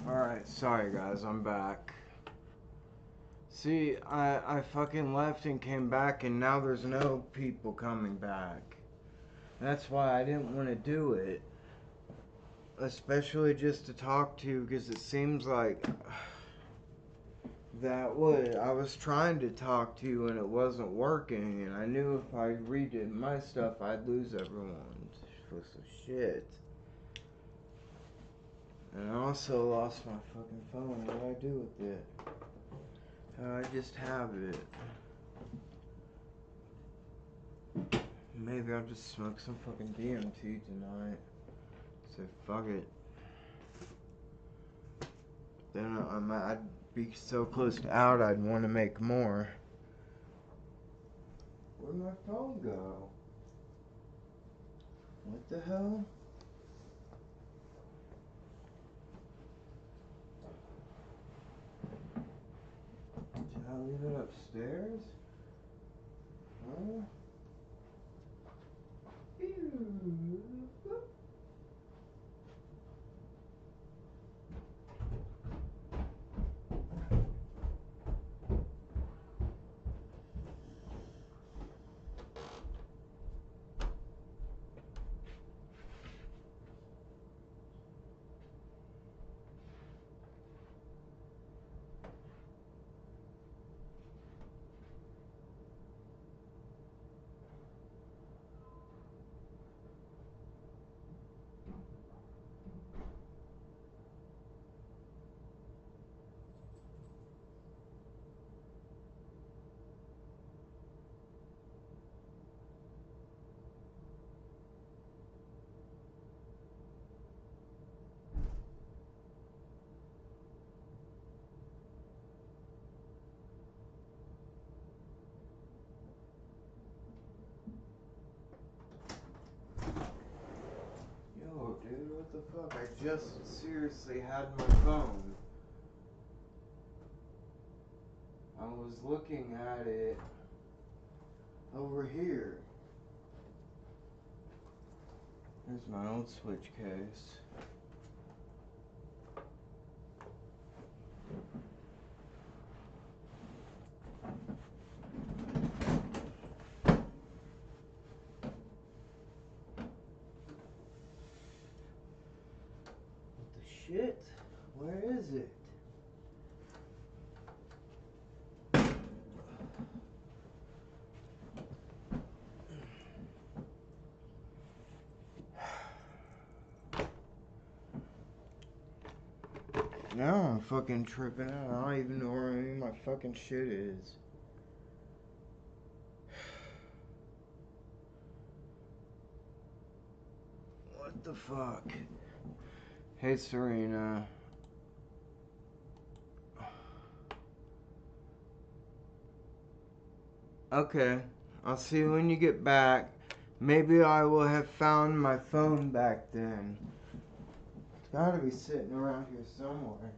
Alright, sorry guys, I'm back. See, I fucking left and came back and now there's no people coming back. That's why I didn't want to do it. Especially just to talk to you, because it seems like that would. I was trying to talk to you and it wasn't working, and I knew if I redid my stuff I'd lose everyone. Piece of shit. And I also lost my fucking phone. What do I do with it? I just have it. Maybe I'll just smoke some fucking DMT tonight. So fuck it. Then I'd be so close to out I'd want to make more. Where'd my phone go? What the hell? Did I leave it upstairs? Huh? the fuck? I just seriously had my phone. I was looking at it over here. Here's my old switch case. What the shit? Where is it? Now I'm fucking tripping out. I don't even know where any of my fucking shit is. What the fuck? Hey Serena. Okay, I'll see you when you get back. Maybe I will have found my phone back then. It's gotta be sitting around here somewhere.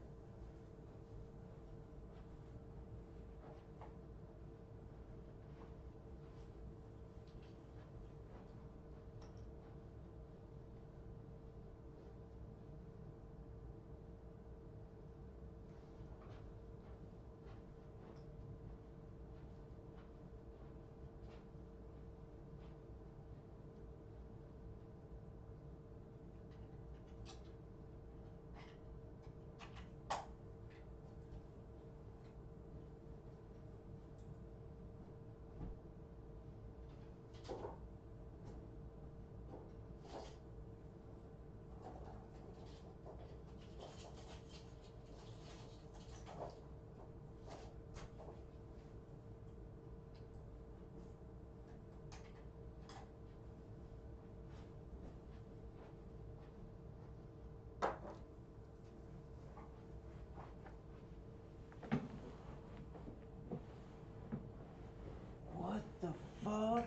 What the fuck?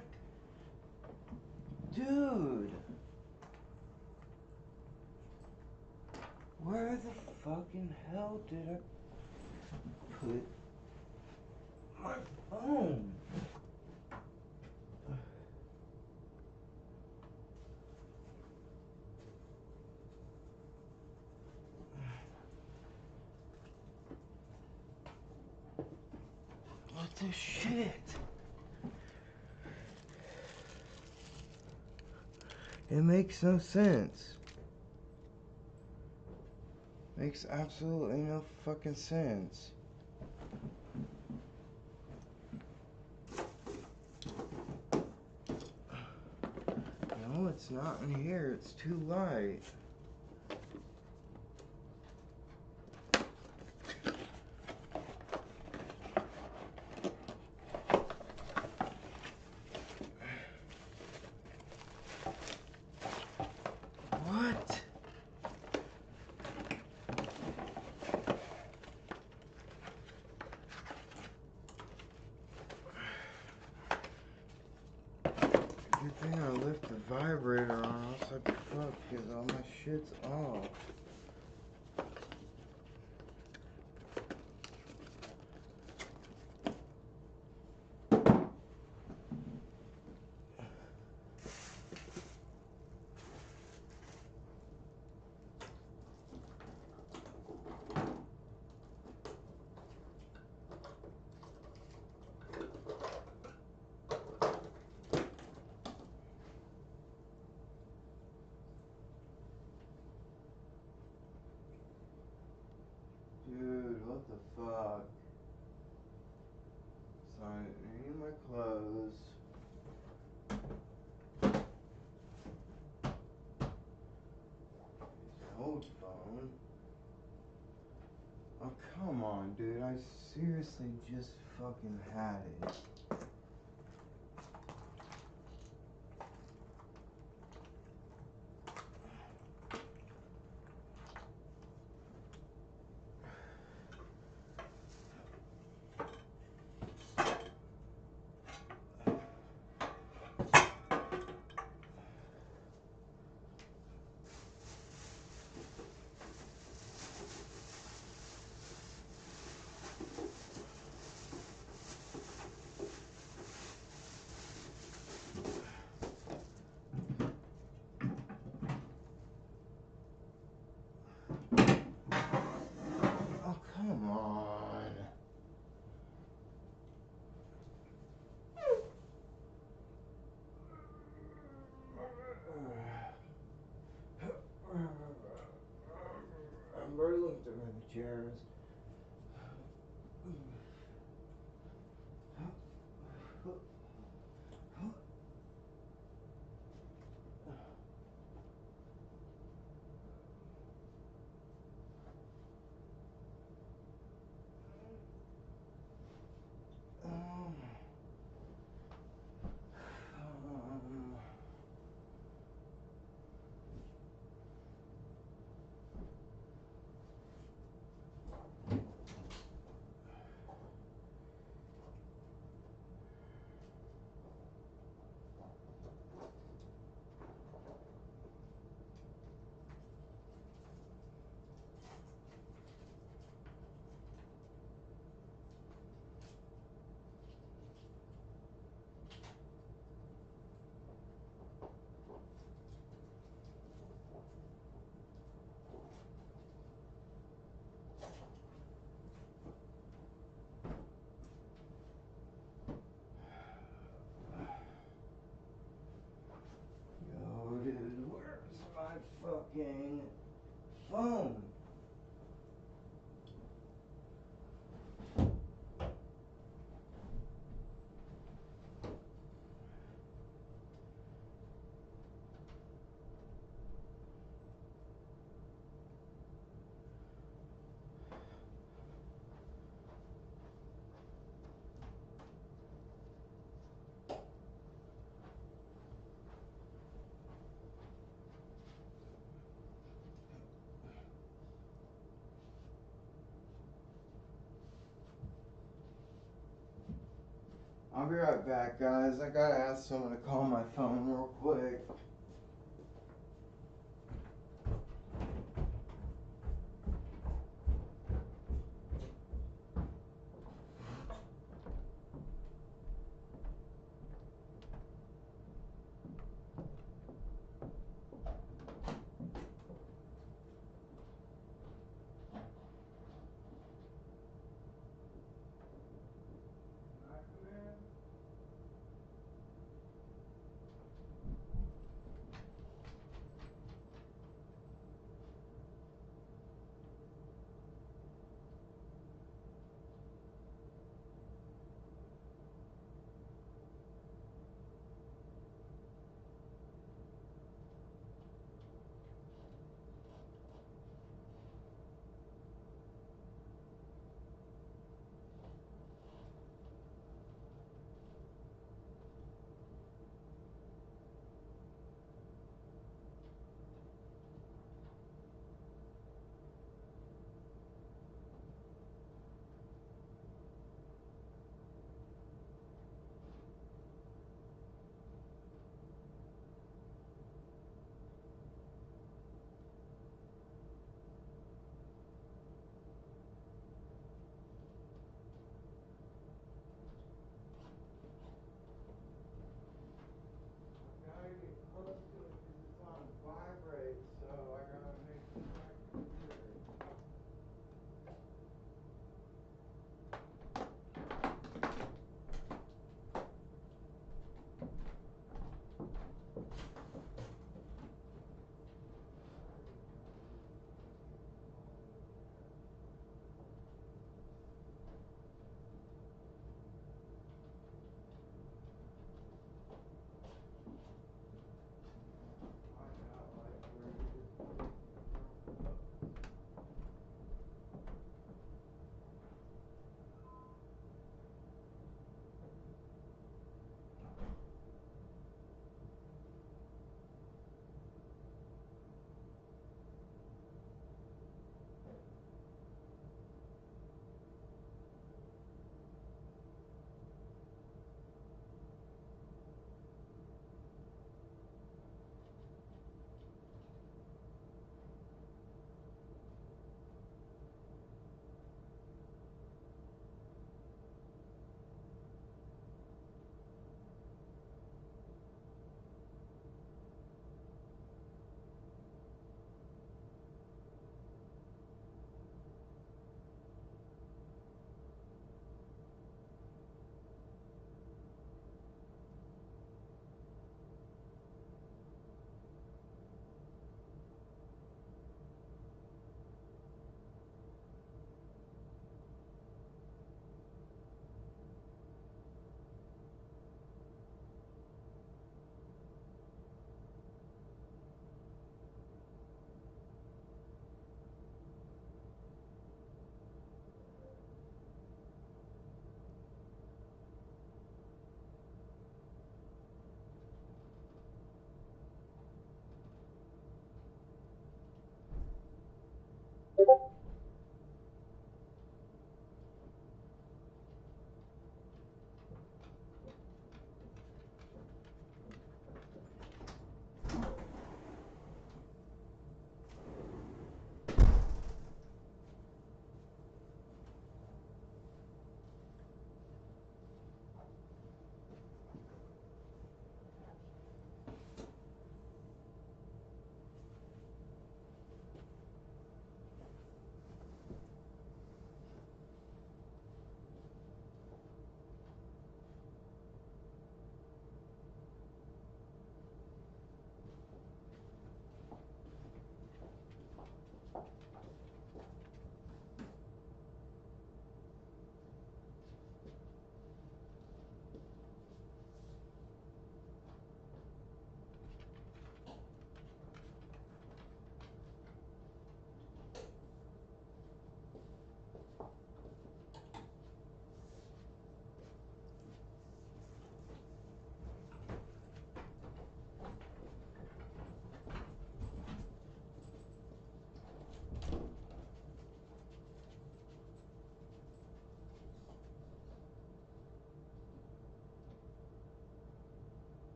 Dude! Where the fucking hell did I put my phone? What the shit? It makes no sense. Makes absolutely no fucking sense. No, it's not in here. It's too light. What? Good thing I left the vibrator on, else I'd be fucked because all my shit's off. Dude, what the fuck? So I need my clothes. His old phone. Oh, come on, dude. I seriously just fucking had it. chairs. Yo, dude, where's my fucking phone? I'll be right back, guys. I gotta ask someone to call my phone real quick.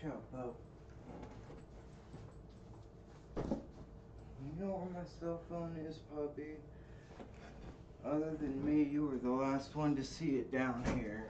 Watch out, Bo. You know where my cell phone is, puppy? Other than me, you were the last one to see it down here.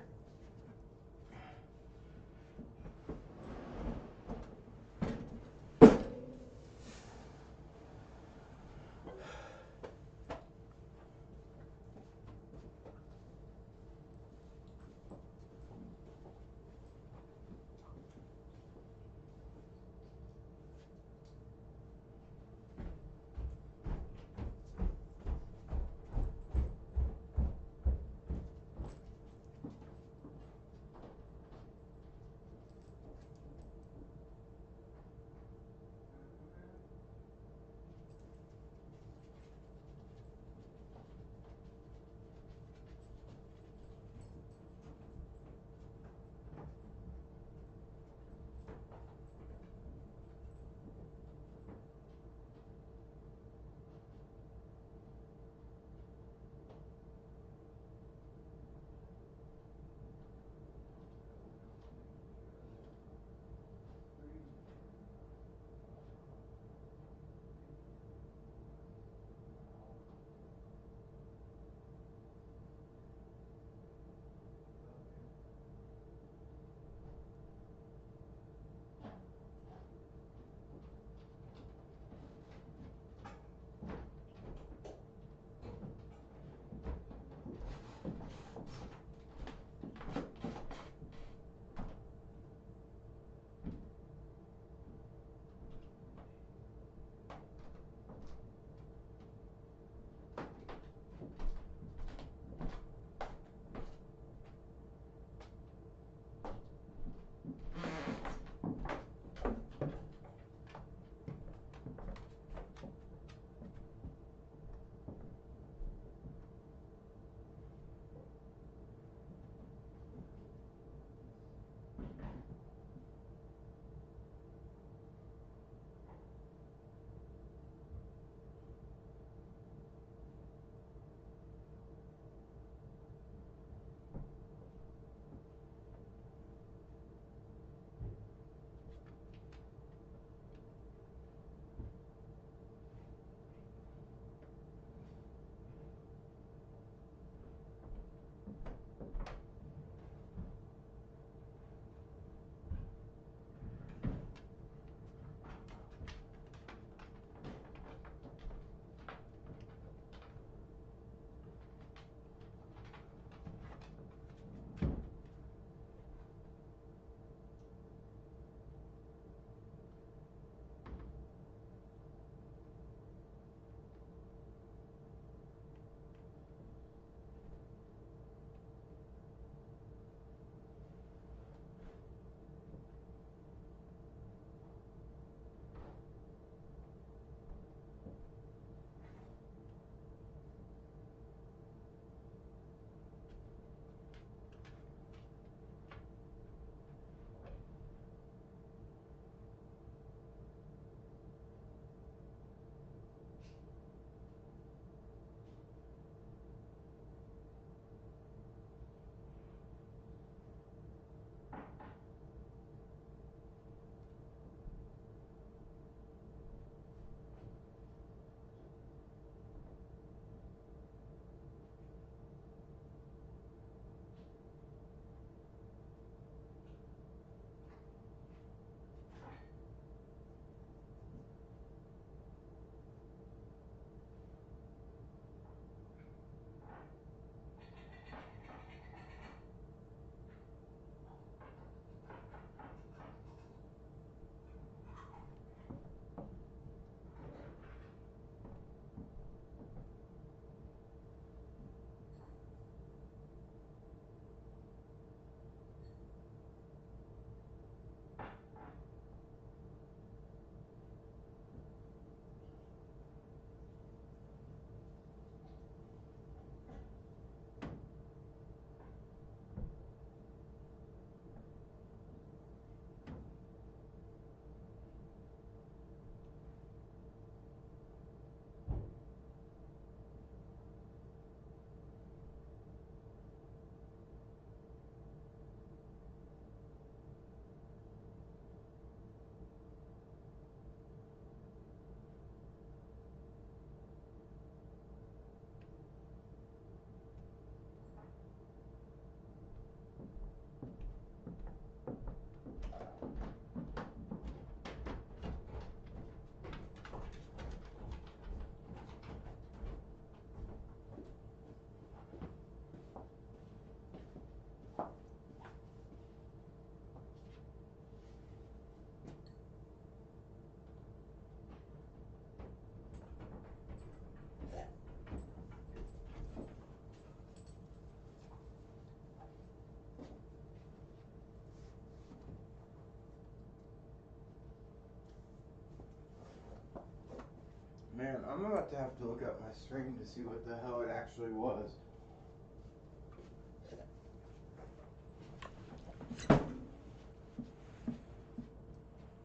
I'm about to have to look up my stream to see what the hell it actually was.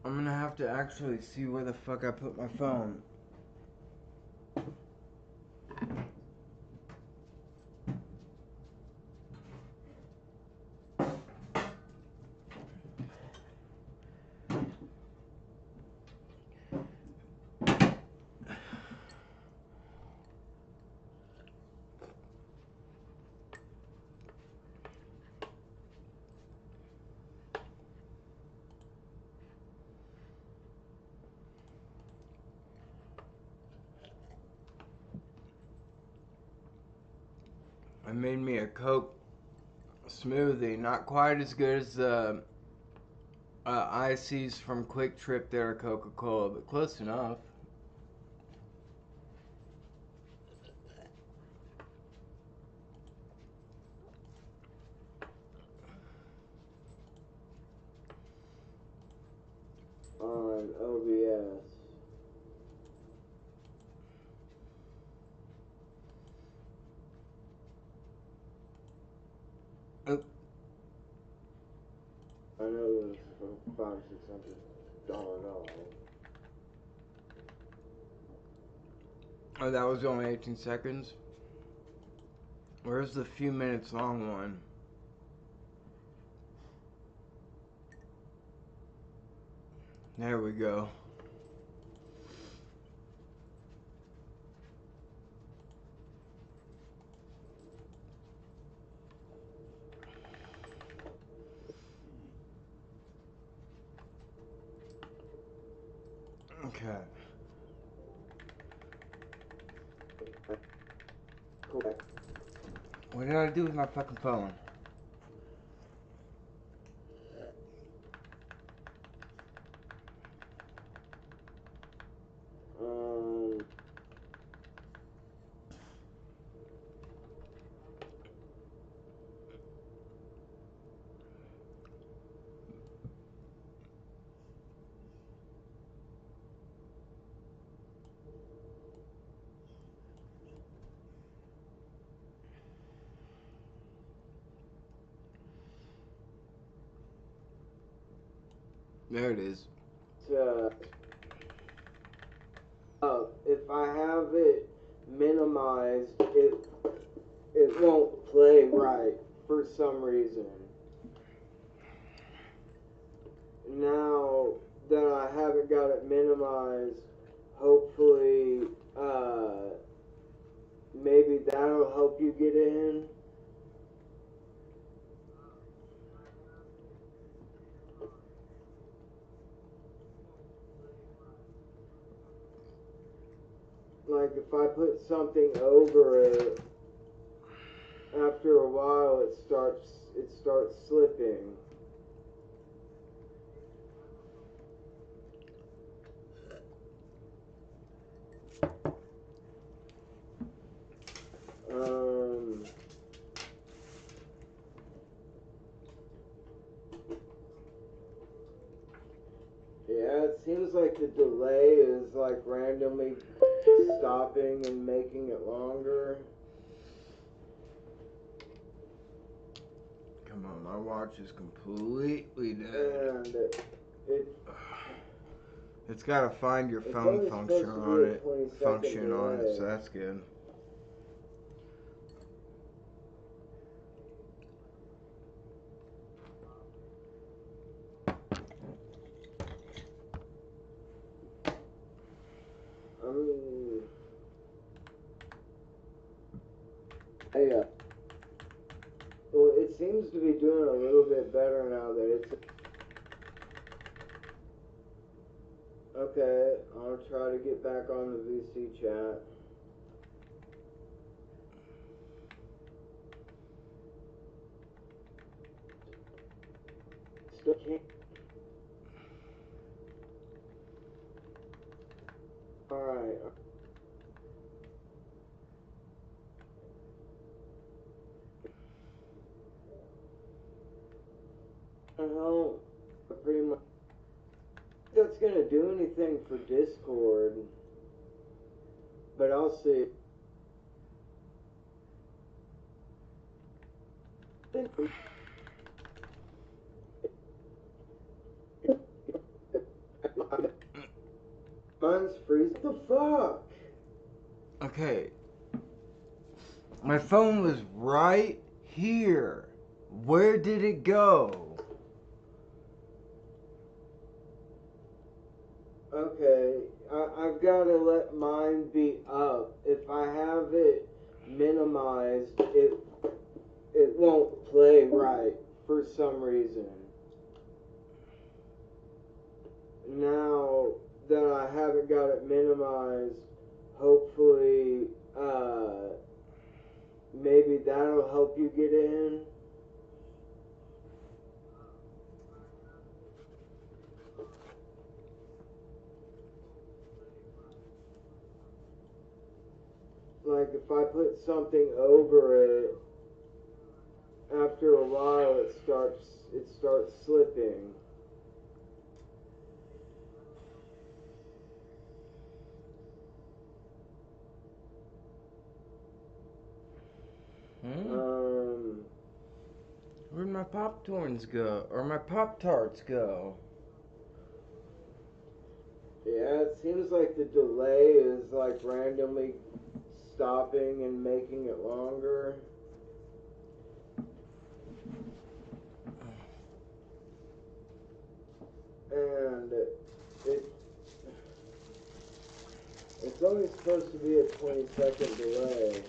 I'm gonna have to actually see where the fuck I put my phone. I made me a Coke smoothie, not quite as good as the ICs from Quick Trip there at Coca-Cola, but close enough. On OBS. Oh. I know it was for $500-$600. Oh, that was only 18 seconds? Where's the few minutes long one? There we go. Okay. What did I do with my fucking phone? There it is. If I have it minimized, it won't play right for some reason. Now that I haven't got it minimized, hopefully, maybe that'll help you get in. Like if I put something over it, after a while it starts slipping. Yeah, it seems like the delay is like randomly stopping and making it longer. Come on, my watch is completely dead. And it's got to find your phone function on it. So that's good. Well, it seems to be doing a little bit better now that it's... Okay, I'll try to get back on the VC chat. Still can't... Alright. Well, pretty much... That's gonna do anything for Discord. but I'll see. Mine's freezing. What the fuck? Okay. My phone was right here. Where did it go? Okay, I've got to let mine be up. If I have it minimized, it won't play right for some reason. Now that I haven't got it minimized, hopefully, maybe that'll help you get in. Like if I put something over it, after a while it starts slipping. Where'd my Pop-Torns go? Or my Pop-Tarts go? Yeah, it seems like the delay is like randomly stopping and making it longer. And it's only supposed to be a 20-second delay.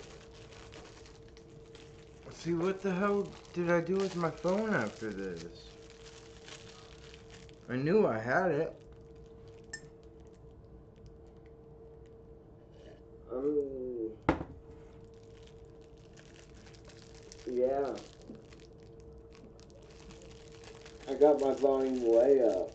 See, what the hell did I do with my phone after this? I knew I had it. Yeah. I got my volume way up.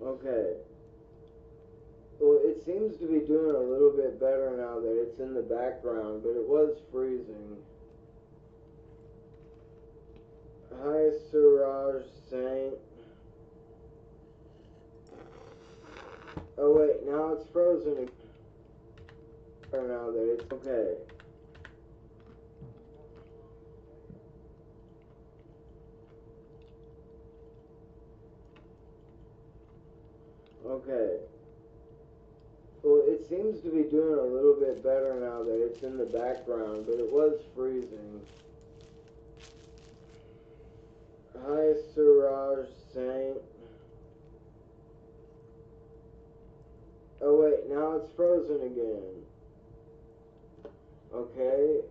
Okay. Well, it seems to be doing a little bit better now that it's in the background, but it was freezing. Hi, Suraj Saint. Oh wait, now it's frozen again. Now that it's okay. Okay. Well, it seems to be doing a little bit better now that it's in the background, but it was freezing. Hi, Suraj Saint. Oh wait, now it's frozen again. Okay.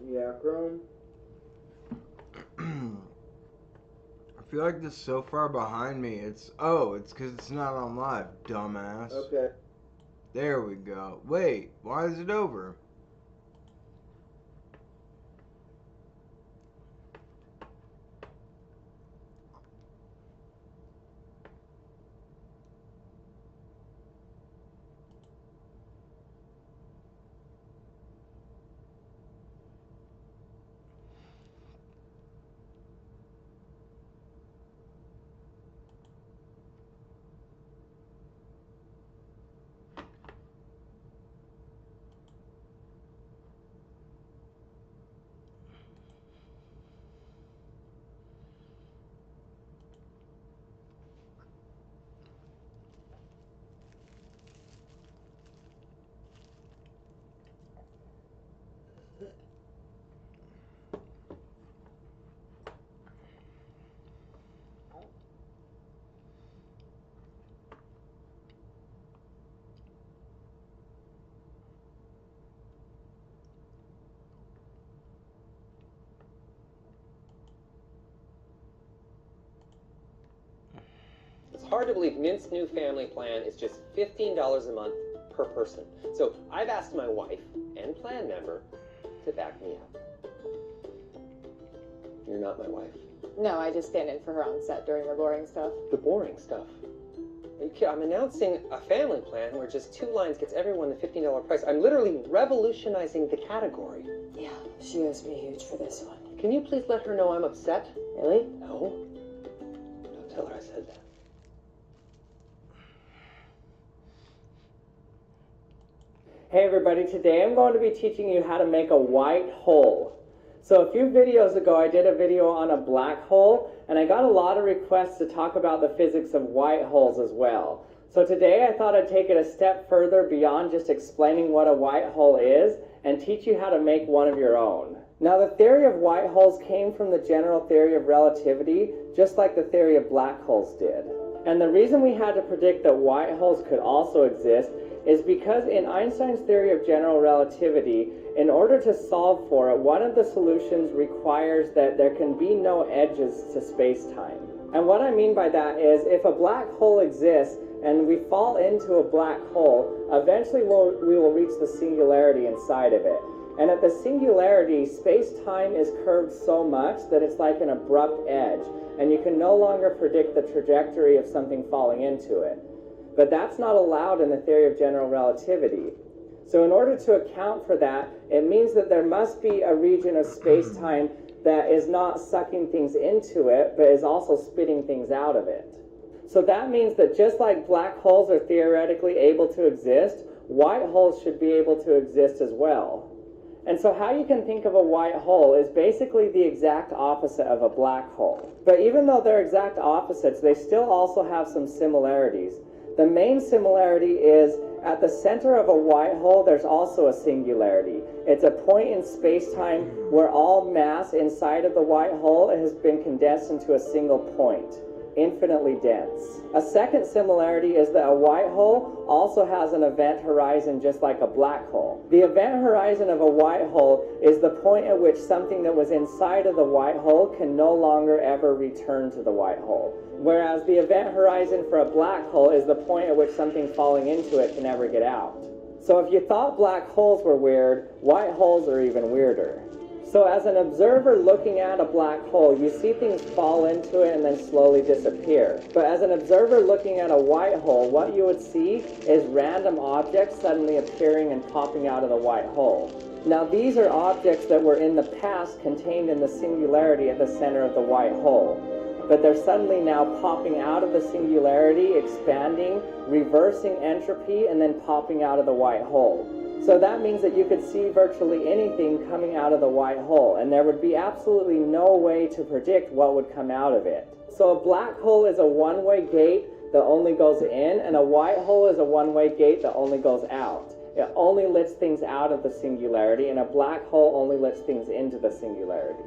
Yeah, Chrome. I feel like this is so far behind me. It's because it's not on live, dumbass. Okay. There we go. Wait, why is it over? hard to believe Mint's new family plan is just $15 a month per person. So I've asked my wife and plan member to back me up. You're not my wife. No, I just stand in for her on set during the boring stuff. The boring stuff. I'm announcing a family plan where just 2 lines gets everyone the $15 price. I'm literally revolutionizing the category. Yeah, she owes me huge for this one. Can you please let her know I'm upset? Really? No. Don't tell her I said that. Hey everybody, today I'm going to be teaching you how to make a white hole. So a few videos ago I did a video on a black hole, and I got a lot of requests to talk about the physics of white holes as well. So today I thought I'd take it a step further beyond just explaining what a white hole is and teach you how to make one of your own. Now the theory of white holes came from the general theory of relativity, just like the theory of black holes did. And the reason we had to predict that white holes could also exist is because in Einstein's theory of general relativity, in order to solve for it, one of the solutions requires that there can be no edges to space-time. And what I mean by that is, if a black hole exists and we fall into a black hole, eventually we will reach the singularity inside of it. And at the singularity, space-time is curved so much that it's like an abrupt edge, and you can no longer predict the trajectory of something falling into it. But that's not allowed in the theory of general relativity. So in order to account for that, it means that there must be a region of space-time that is not sucking things into it, but is also spitting things out of it. So that means that just like black holes are theoretically able to exist, white holes should be able to exist as well. And so how you can think of a white hole is basically the exact opposite of a black hole. But even though they're exact opposites, they still also have some similarities. The main similarity is at the center of a white hole, there's also a singularity. It's a point in space-time where all mass inside of the white hole has been condensed into a single point, infinitely dense. A second similarity is that a white hole also has an event horizon just like a black hole. The event horizon of a white hole is the point at which something that was inside of the white hole can no longer ever return to the white hole. Whereas the event horizon for a black hole is the point at which something falling into it can never get out. So if you thought black holes were weird, white holes are even weirder. So as an observer looking at a black hole, you see things fall into it and then slowly disappear. But as an observer looking at a white hole, what you would see is random objects suddenly appearing and popping out of the white hole. Now these are objects that were in the past contained in the singularity at the center of the white hole. But they're suddenly now popping out of the singularity, expanding, reversing entropy, and then popping out of the white hole. So that means that you could see virtually anything coming out of the white hole, and there would be absolutely no way to predict what would come out of it. So a black hole is a one-way gate that only goes in, and a white hole is a one-way gate that only goes out. It only lets things out of the singularity, and a black hole only lets things into the singularity.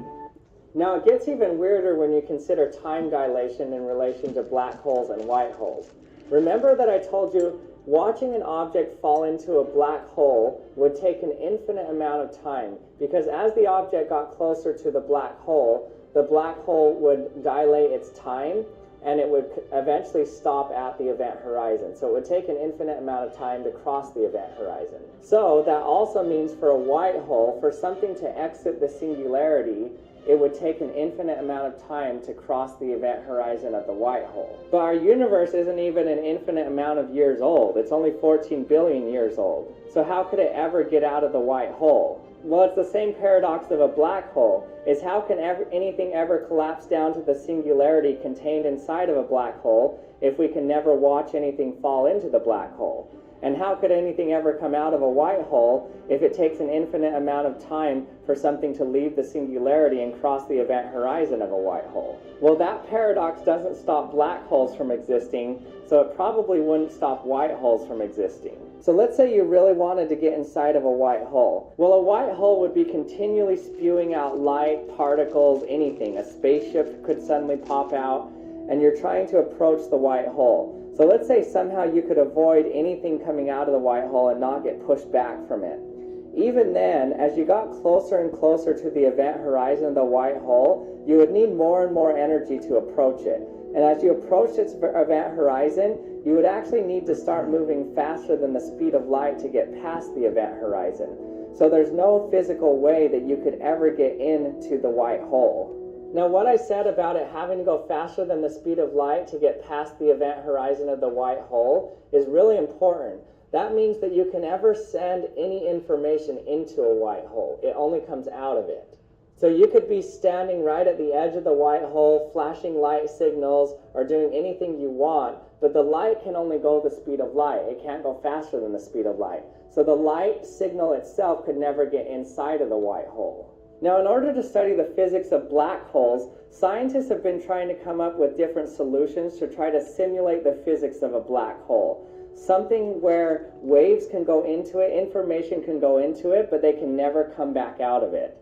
Now it gets even weirder when you consider time dilation in relation to black holes and white holes. Remember that I told you watching an object fall into a black hole would take an infinite amount of time, because as the object got closer to the black hole would dilate its time, and it would eventually stop at the event horizon. So it would take an infinite amount of time to cross the event horizon. So that also means for a white hole, for something to exit the singularity, it would take an infinite amount of time to cross the event horizon of the white hole. But our universe isn't even an infinite amount of years old. It's only 14 billion years old. So how could it ever get out of the white hole? Well, it's the same paradox of a black hole, is how can anything ever collapse down to the singularity contained inside of a black hole if we can never watch anything fall into the black hole? And how could anything ever come out of a white hole if it takes an infinite amount of time for something to leave the singularity and cross the event horizon of a white hole? Well, that paradox doesn't stop black holes from existing, so it probably wouldn't stop white holes from existing. So let's say you really wanted to get inside of a white hole. Well, a white hole would be continually spewing out light, particles, anything. A spaceship could suddenly pop out, and you're trying to approach the white hole. So let's say somehow you could avoid anything coming out of the white hole and not get pushed back from it. Even then, as you got closer and closer to the event horizon of the white hole, you would need more and more energy to approach it. And as you approach its event horizon, you would actually need to start moving faster than the speed of light to get past the event horizon. So there's no physical way that you could ever get into the white hole. Now, what I said about it having to go faster than the speed of light to get past the event horizon of the white hole is really important. That means that you can never send any information into a white hole. It only comes out of it. So you could be standing right at the edge of the white hole, flashing light signals, or doing anything you want, but the light can only go the speed of light. It can't go faster than the speed of light. So the light signal itself could never get inside of the white hole. Now, in order to study the physics of black holes, scientists have been trying to come up with different solutions to try to simulate the physics of a black hole. Something where waves can go into it, information can go into it, but they can never come back out of it.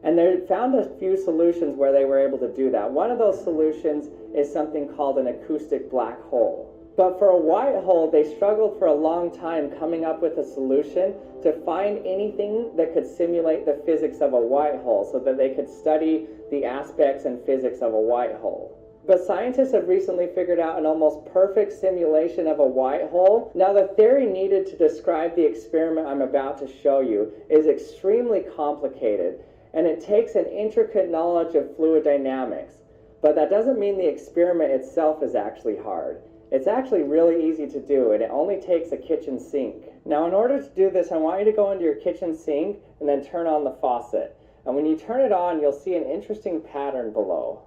And they found a few solutions where they were able to do that. One of those solutions is something called an acoustic black hole. But for a white hole, they struggled for a long time coming up with a solution to find anything that could simulate the physics of a white hole so that they could study the aspects and physics of a white hole. But scientists have recently figured out an almost perfect simulation of a white hole. Now, the theory needed to describe the experiment I'm about to show you is extremely complicated, and it takes an intricate knowledge of fluid dynamics. But that doesn't mean the experiment itself is actually hard. It's actually really easy to do, and it only takes a kitchen sink. Now, in order to do this, I want you to go into your kitchen sink and then turn on the faucet. And when you turn it on, you'll see an interesting pattern below.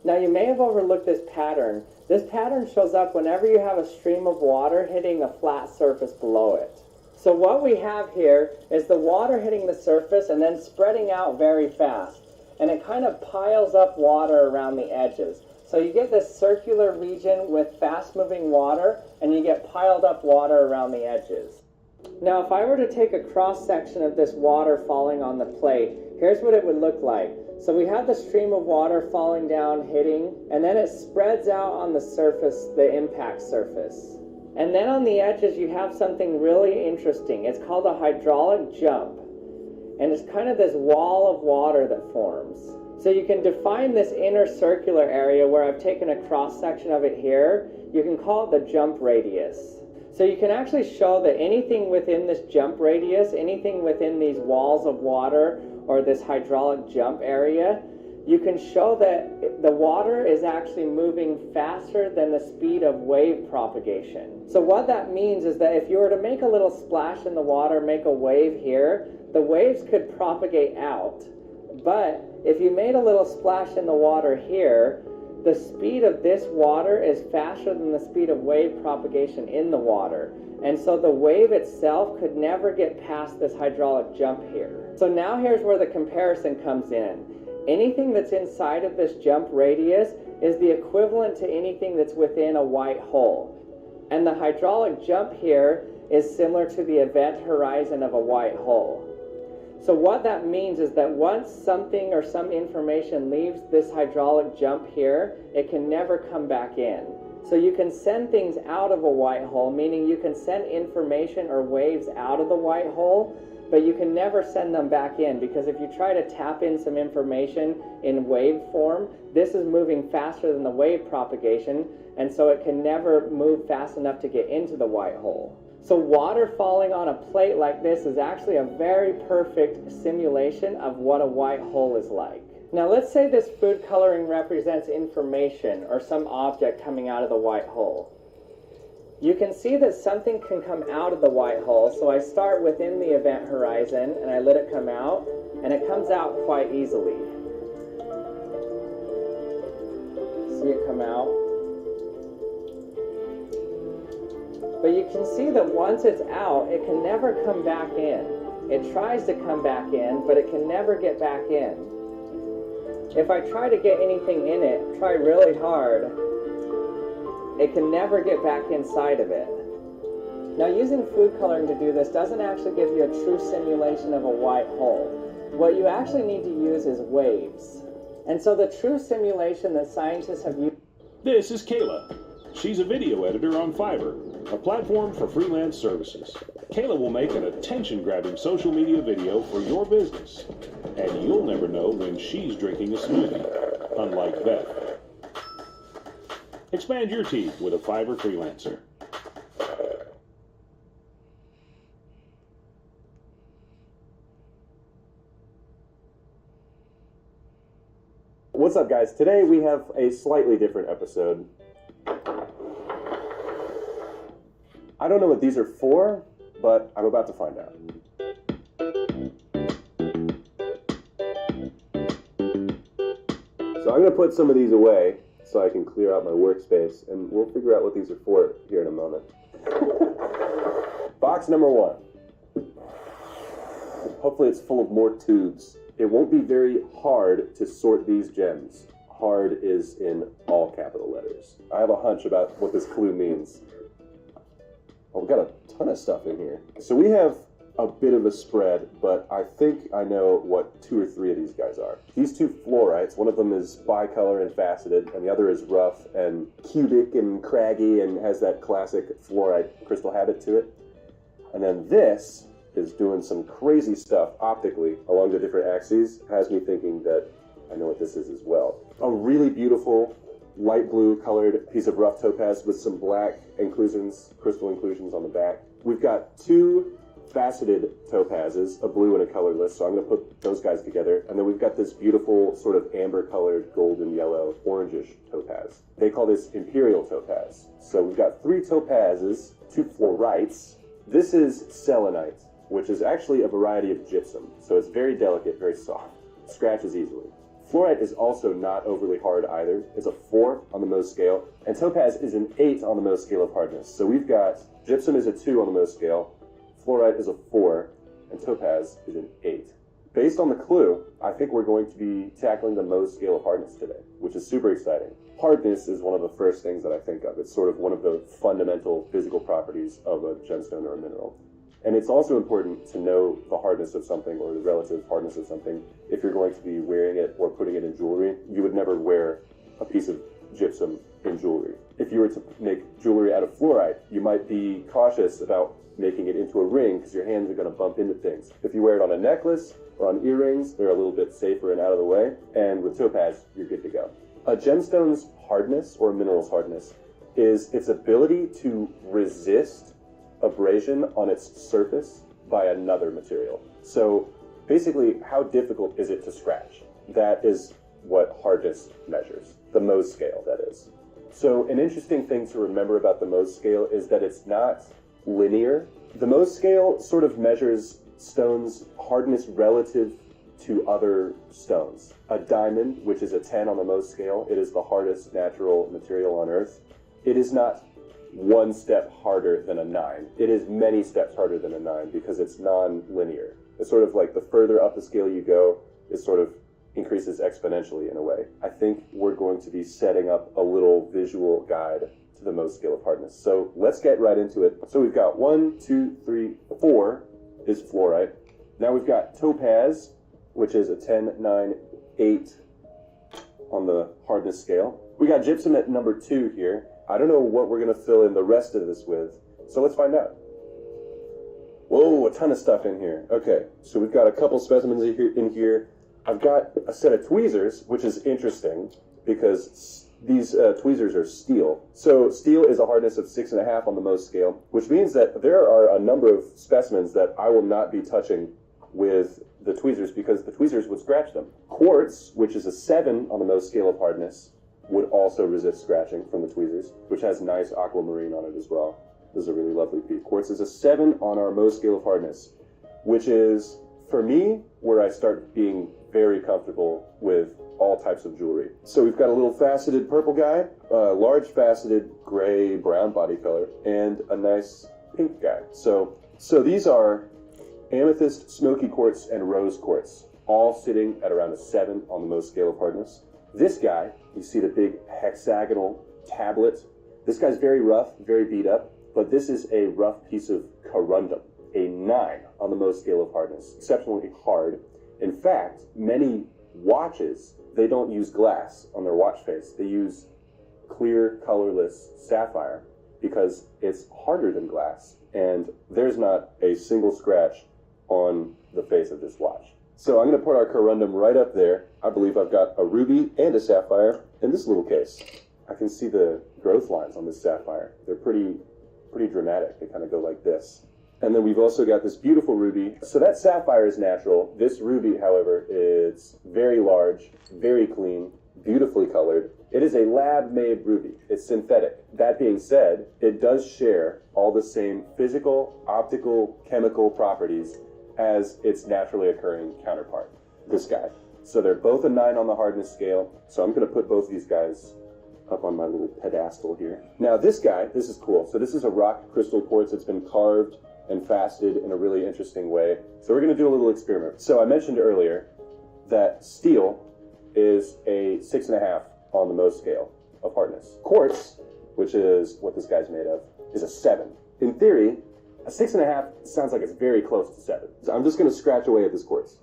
Now, you may have overlooked this pattern. This pattern shows up whenever you have a stream of water hitting a flat surface below it. So what we have here is the water hitting the surface and then spreading out very fast. And it kind of piles up water around the edges. So you get this circular region with fast-moving water, and you get piled up water around the edges. Now, if I were to take a cross-section of this water falling on the plate, here's what it would look like. So we have the stream of water falling down, hitting, and then it spreads out on the surface, the impact surface. And then on the edges, you have something really interesting. It's called a hydraulic jump. And it's kind of this wall of water that forms. So you can define this inner circular area where I've taken a cross-section of it here. You can call it the jump radius. So you can actually show that anything within this jump radius, anything within these walls of water or this hydraulic jump area, you can show that the water is actually moving faster than the speed of wave propagation. So what that means is that if you were to make a little splash in the water, make a wave here, the waves could propagate out. But if you made a little splash in the water here, the speed of this water is faster than the speed of wave propagation in the water. And so the wave itself could never get past this hydraulic jump here. So now here's where the comparison comes in. Anything that's inside of this jump radius is the equivalent to anything that's within a white hole. And the hydraulic jump here is similar to the event horizon of a white hole. So what that means is that once something or some information leaves this hydraulic jump here, it can never come back in. So you can send things out of a white hole, meaning you can send information or waves out of the white hole, but you can never send them back in, because if you try to tap in some information in wave form, this is moving faster than the wave propagation, and so it can never move fast enough to get into the white hole. So water falling on a plate like this is actually a very perfect simulation of what a white hole is like. Now let's say this food coloring represents information or some object coming out of the white hole. You can see that something can come out of the white hole, so I start within the event horizon and I let it come out, and it comes out quite easily. See it come out? But you can see that once it's out, it can never come back in. It tries to come back in, but it can never get back in. If I try to get anything in it, try really hard, it can never get back inside of it. Now, using food coloring to do this doesn't actually give you a true simulation of a white hole. What you actually need to use is waves. And so the true simulation that scientists have used... This is Kayla. She's a video editor on Fiverr, a platform for freelance services. Kayla will make an attention-grabbing social media video for your business, and you'll never know when she's drinking a smoothie, unlike Beth. Expand your team with a Fiverr freelancer. What's up, guys? Today we have a slightly different episode. I don't know what these are for, but I'm about to find out. So I'm going to put some of these away so I can clear out my workspace, and we'll figure out what these are for here in a moment. Box number 1. Hopefully it's full of more tubes. It won't be very hard to sort these gems. Hard is in all capital letters. I have a hunch about what this clue means. Oh, we've got a ton of stuff in here. So we have a bit of a spread, but I think I know what 2 or 3 of these guys are. These 2 fluorites, one of them is bicolor and faceted, and the other is rough and cubic and craggy and has that classic fluorite crystal habit to it. And then this is doing some crazy stuff optically along the different axes, has me thinking that I know what this is as well. A really beautiful light blue colored piece of rough topaz with some black inclusions, crystal inclusions on the back. We've got 2 faceted topazes, a blue and a colorless, so I'm going to put those guys together. And then we've got this beautiful sort of amber colored golden yellow orangish topaz. They call this imperial topaz. So we've got 3 topazes, 2 fluorites. This is selenite, which is actually a variety of gypsum. So it's very delicate, very soft, scratches easily. Fluorite is also not overly hard either. It's a 4 on the Mohs scale, and topaz is an 8 on the Mohs scale of hardness. So we've got gypsum is a 2 on the Mohs scale, fluorite is a 4, and topaz is an 8. Based on the clue, I think we're going to be tackling the Mohs scale of hardness today, which is super exciting. Hardness is one of the first things that I think of. It's sort of one of the fundamental physical properties of a gemstone or a mineral. And it's also important to know the hardness of something or the relative hardness of something if you're going to be wearing it or putting it in jewelry. You would never wear a piece of gypsum in jewelry. If you were to make jewelry out of fluorite, you might be cautious about making it into a ring because your hands are going to bump into things. If you wear it on a necklace or on earrings, they're a little bit safer and out of the way. And with topaz, you're good to go. A gemstone's hardness or a mineral's hardness is its ability to resist abrasion on its surface by another material. So basically, how difficult is it to scratch? That is what hardness measures, the Mohs scale, that is. So an interesting thing to remember about the Mohs scale is that it's not linear. The Mohs scale sort of measures stones' hardness relative to other stones. A diamond, which is a 10 on the Mohs scale, it is the hardest natural material on Earth. It is not 1 step harder than a 9. It is many steps harder than a 9 because it's non-linear. It's sort of like the further up the scale you go, it sort of increases exponentially in a way. I think we're going to be setting up a little visual guide to the Mohs scale of hardness. So let's get right into it. So we've got 1, 2, 3, 4 is fluorite. Now we've got topaz, which is a 10, 9, 8 on the hardness scale. We got gypsum at number 2 here. I don't know what we're going to fill in the rest of this with, so let's find out. Whoa, a ton of stuff in here. Okay, so we've got a couple specimens in here. I've got a set of tweezers, which is interesting because these tweezers are steel. So steel is a hardness of 6.5 on the Mohs scale, which means that there are a number of specimens that I will not be touching with the tweezers because the tweezers would scratch them. Quartz, which is a 7 on the Mohs scale of hardness, would also resist scratching from the tweezers, which has nice aquamarine on it as well. This is a really lovely piece. Quartz is a 7 on our Mohs scale of hardness, which is, for me, where I start being very comfortable with all types of jewelry. So we've got a little faceted purple guy, a large faceted gray brown body color, and a nice pink guy. So these are amethyst, smoky quartz, and rose quartz, all sitting at around a 7 on the Mohs scale of hardness. This guy, you see the big hexagonal tablet. This guy's very rough, very beat up, but this is a rough piece of corundum, a 9 on the Mohs scale of hardness, exceptionally hard. In fact, many watches, they don't use glass on their watch face. They use clear, colorless sapphire. because it's harder than glass, and there's not a single scratch on the face of this watch. So I'm going to put our corundum right up there. I believe I've got a ruby and a sapphire in this little case. I can see the growth lines on this sapphire. They're pretty dramatic. They kind of go like this. And then we've also got this beautiful ruby. So that sapphire is natural. This ruby, however, is very large, very clean, beautifully colored. It is a lab-made ruby. It's synthetic. That being said, it does share all the same physical, optical, chemical properties as its naturally occurring counterpart, this guy. So they're both a 9 on the hardness scale. So I'm going to put both these guys up on my little pedestal here. Now this guy, this is cool. So this is a rock crystal quartz that's been carved and faceted in a really interesting way. So we're going to do a little experiment. So I mentioned earlier that steel is a 6.5 on the Mohs scale of hardness. Quartz, which is what this guy's made of, is a 7. In theory, a 6.5 sounds like it's very close to 7. So I'm just going to scratch away at this quartz.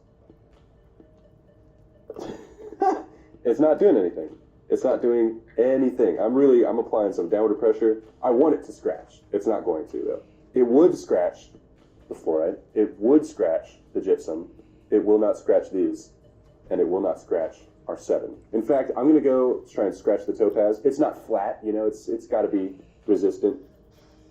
It's not doing anything. It's not doing anything. I'm applying some downward pressure. I want it to scratch. It's not going to, though. It would scratch the fluoride. It would scratch the gypsum. It will not scratch these. And it will not scratch our 7. In fact, I'm going to go try and scratch the topaz. It's not flat, you know, it's got to be resistant.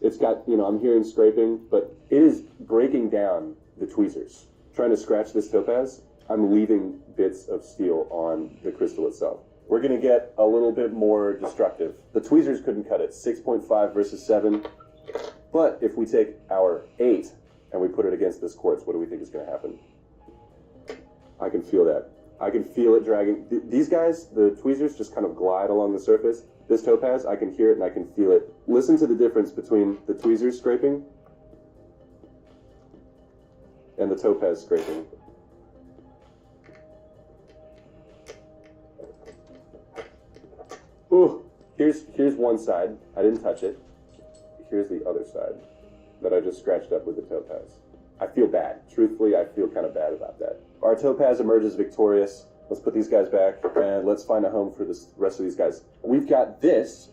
It's got, you know, I'm hearing scraping, but it is breaking down the tweezers. Trying to scratch this topaz, I'm leaving bits of steel on the crystal itself. We're going to get a little bit more destructive. The tweezers couldn't cut it, 6.5 versus 7. But if we take our 8 and we put it against this quartz, what do we think is going to happen? I can feel that. I can feel it dragging. These guys, the tweezers, just kind of glide along the surface. This topaz, I can hear it and I can feel it. Listen to the difference between the tweezers scraping and the topaz scraping. Ooh, here's one side. I didn't touch it. Here's the other side that I just scratched up with the topaz. I feel bad. Truthfully, I feel kind of bad about that. Our topaz emerges victorious. Let's put these guys back and let's find a home for the rest of these guys. We've got this,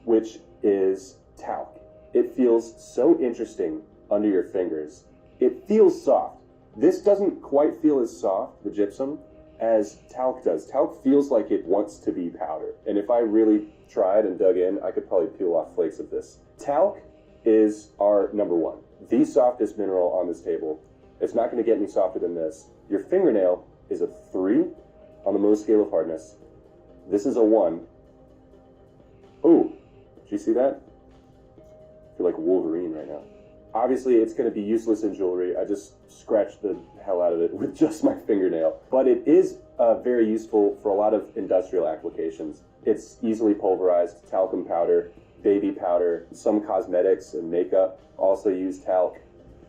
which is talc. It feels so interesting under your fingers. It feels soft. This doesn't quite feel as soft, the gypsum, as talc does. Talc feels like it wants to be powder. And if I really tried and dug in, I could probably peel off flakes of this. Talc is our number 1. The softest mineral on this table. It's not going to get any softer than this. Your fingernail is a 3 on the Mohs scale of hardness. This is a 1. Oh, did you see that? I feel like Wolverine right now. Obviously, it's going to be useless in jewelry. I just scratched the hell out of it with just my fingernail. But it is very useful for a lot of industrial applications. It's easily pulverized, talcum powder, baby powder, some cosmetics and makeup also use talc,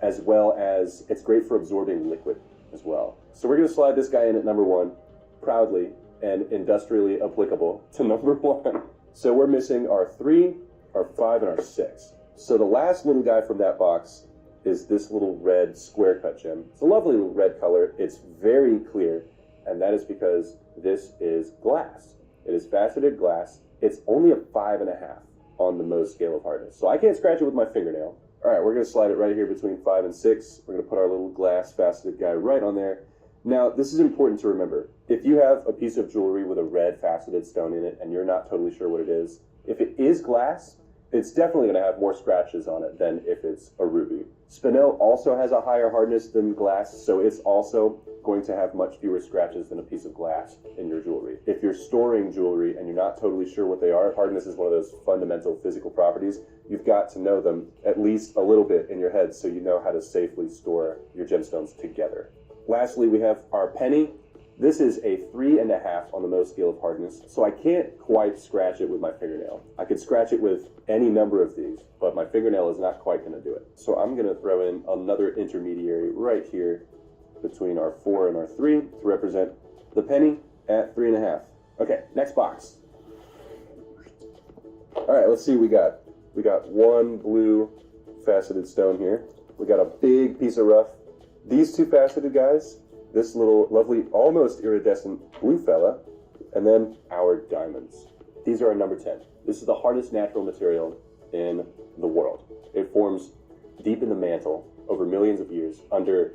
as well as it's great for absorbing liquid as well. So we're going to slide this guy in at number 1, proudly and industrially applicable to number 1. So we're missing our 3, our 5, and our 6. So the last little guy from that box is this little red square cut gem. It's a lovely little red color. It's very clear, and that is because this is glass. It is faceted glass. It's only a 5.5 on the Mohs scale of hardness. So I can't scratch it with my fingernail. All right, we're going to slide it right here between 5 and 6. We're going to put our little glass faceted guy right on there. Now, this is important to remember. If you have a piece of jewelry with a red faceted stone in it and you're not totally sure what it is, if it is glass, it's definitely going to have more scratches on it than if it's a ruby. Spinel also has a higher hardness than glass, so it's also going to have much fewer scratches than a piece of glass in your jewelry. If you're storing jewelry and you're not totally sure what they are, hardness is one of those fundamental physical properties. You've got to know them at least a little bit in your head so you know how to safely store your gemstones together. Lastly, we have our penny. This is a 3.5 on the Mohs scale of hardness, so I can't quite scratch it with my fingernail. I could scratch it with any number of these, but my fingernail is not quite going to do it. So I'm going to throw in another intermediary right here between our 4 and our 3 to represent the penny at 3.5. Okay, next box. All right, let's see what we got. We got one blue faceted stone here. We got a big piece of rough. These two faceted guys, this little lovely, almost iridescent blue fella, and then our diamonds. These are our number 10. This is the hardest natural material in the world. It forms deep in the mantle over millions of years under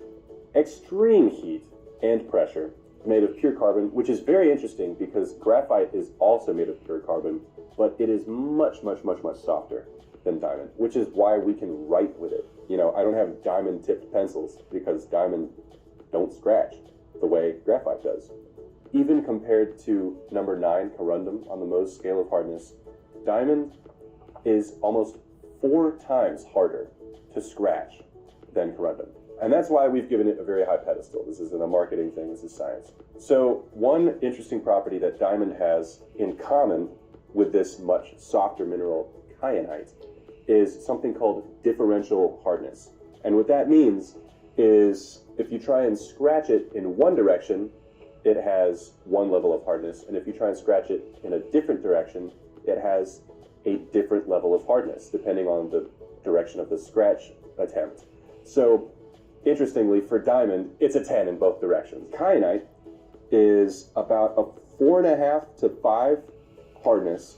extreme heat and pressure, made of pure carbon, which is very interesting because graphite is also made of pure carbon, but it is much, much, much, much softer than diamond, which is why we can write with it. You know, I don't have diamond tipped pencils because diamond don't scratch the way graphite does. Even compared to number 9, corundum, on the Mohs scale of hardness, diamond is almost 4 times harder to scratch than corundum. And that's why we've given it a very high pedestal. This isn't a marketing thing, this is science. So one interesting property that diamond has in common with this much softer mineral, kyanite, is something called differential hardness. And what that means is if you try and scratch it in one direction, it has one level of hardness. And if you try and scratch it in a different direction, it has a different level of hardness, depending on the direction of the scratch attempt. So interestingly, for diamond, it's a 10 in both directions. Kyanite is about a 4.5 to 5 hardness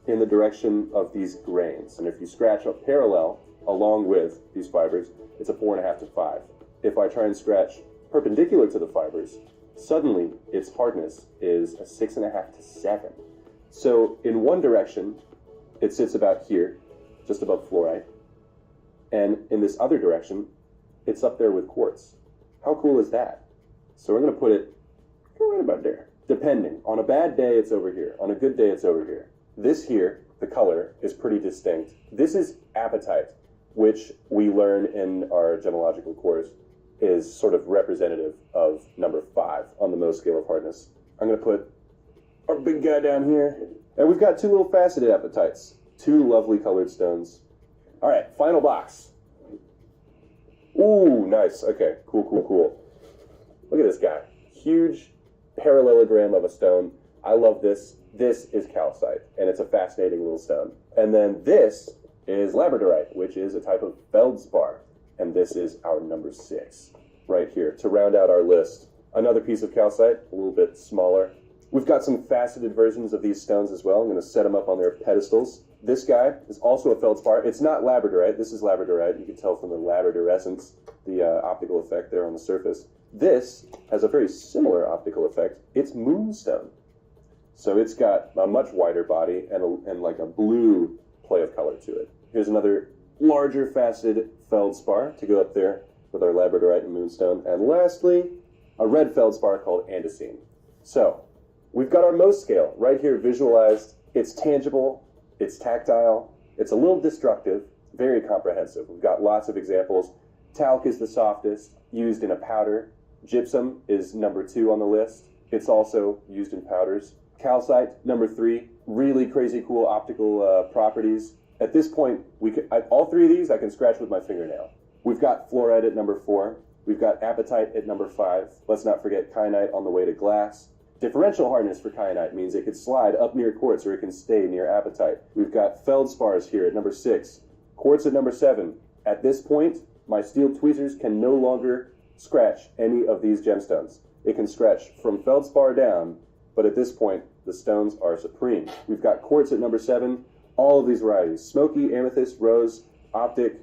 in the direction of these grains. And if you scratch up parallel along with these fibers, it's a 4.5 to 5. If I try and scratch perpendicular to the fibers, suddenly its hardness is a 6.5 to 7. So in one direction, it sits about here, just above fluorite. And in this other direction, it's up there with quartz. How cool is that? So we're going to put it right about there. Depending. On a bad day, it's over here. On a good day, it's over here. This here, the color, is pretty distinct. This is apatite, which we learn in our gemological course is sort of representative of number 5 on the Mohs scale of hardness. I'm going to put our big guy down here. And we've got 2 little faceted apatites. 2 lovely colored stones. All right, final box. Ooh, nice. Okay, cool, cool, cool. Look at this guy. Huge parallelogram of a stone. I love this. This is calcite, and it's a fascinating little stone. And then this is labradorite, which is a type of feldspar. And this is our number 6 right here to round out our list. Another piece of calcite, a little bit smaller. We've got some faceted versions of these stones as well. I'm going to set them up on their pedestals. This guy is also a feldspar. It's not labradorite. This is labradorite. You can tell from the labradorescence, the optical effect there on the surface. This has a very similar optical effect. It's moonstone. So it's got a much wider body and like a blue play of color to it. Here's another larger faceted feldspar to go up there with our labradorite and moonstone. And lastly, a red feldspar called andesine. So we've got our Mohs scale right here visualized. It's tangible, it's tactile, it's a little destructive, very comprehensive. We've got lots of examples. Talc is the softest, used in a powder. Gypsum is number 2 on the list. It's also used in powders. Calcite, number 3, really crazy cool optical properties. At this point, all 3 of these I can scratch with my fingernail. We've got fluorite at number 4. We've got apatite at number 5. Let's not forget kyanite on the way to glass. Differential hardness for kyanite means it could slide up near quartz or it can stay near apatite. We've got feldspars here at number 6. Quartz at number 7. At this point, my steel tweezers can no longer scratch any of these gemstones. It can scratch from feldspar down, but at this point, the stones are supreme. We've got quartz at number 7. All of these varieties. Smoky, amethyst, rose, optic,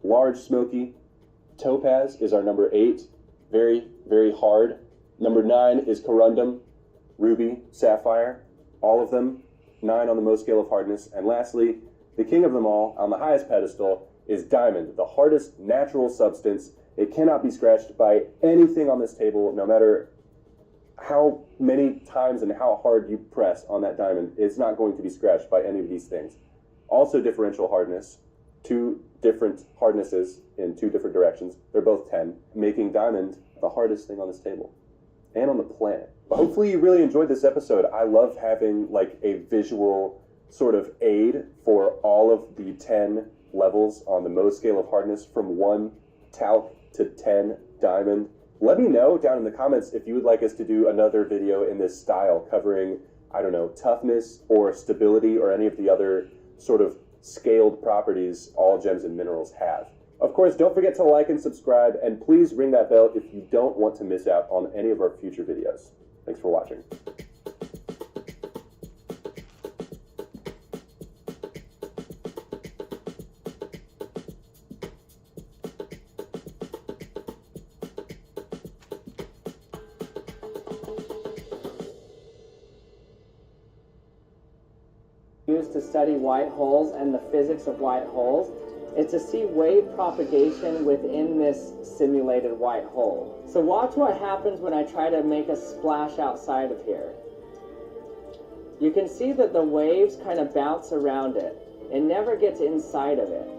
large smoky. Topaz is our number 8. Very, very hard. Number 9 is corundum, ruby, sapphire. All of them, 9 on the Mohs scale of hardness. And lastly, the king of them all, on the highest pedestal, is diamond, the hardest natural substance. It cannot be scratched by anything on this table, no matter how many times and how hard you press on that diamond. It's not going to be scratched by any of these things. Also differential hardness, 2 different hardnesses in 2 different directions. They're both 10, making diamond the hardest thing on this table and on the planet. But hopefully you really enjoyed this episode. I love having like a visual sort of aid for all of the 10 levels on the Mohs scale of hardness from 1 talc to 10 diamond. Let me know down in the comments if you would like us to do another video in this style covering, I don't know, toughness or stability or any of the other sort of scaled properties all gems and minerals have. Of course, don't forget to like and subscribe, and please ring that bell if you don't want to miss out on any of our future videos. Thanks for watching. use to study white holes and the physics of white holes is to see wave propagation within this simulated white hole. So watch what happens when I try to make a splash outside of here. You can see that the waves kind of bounce around it. It never gets inside of it.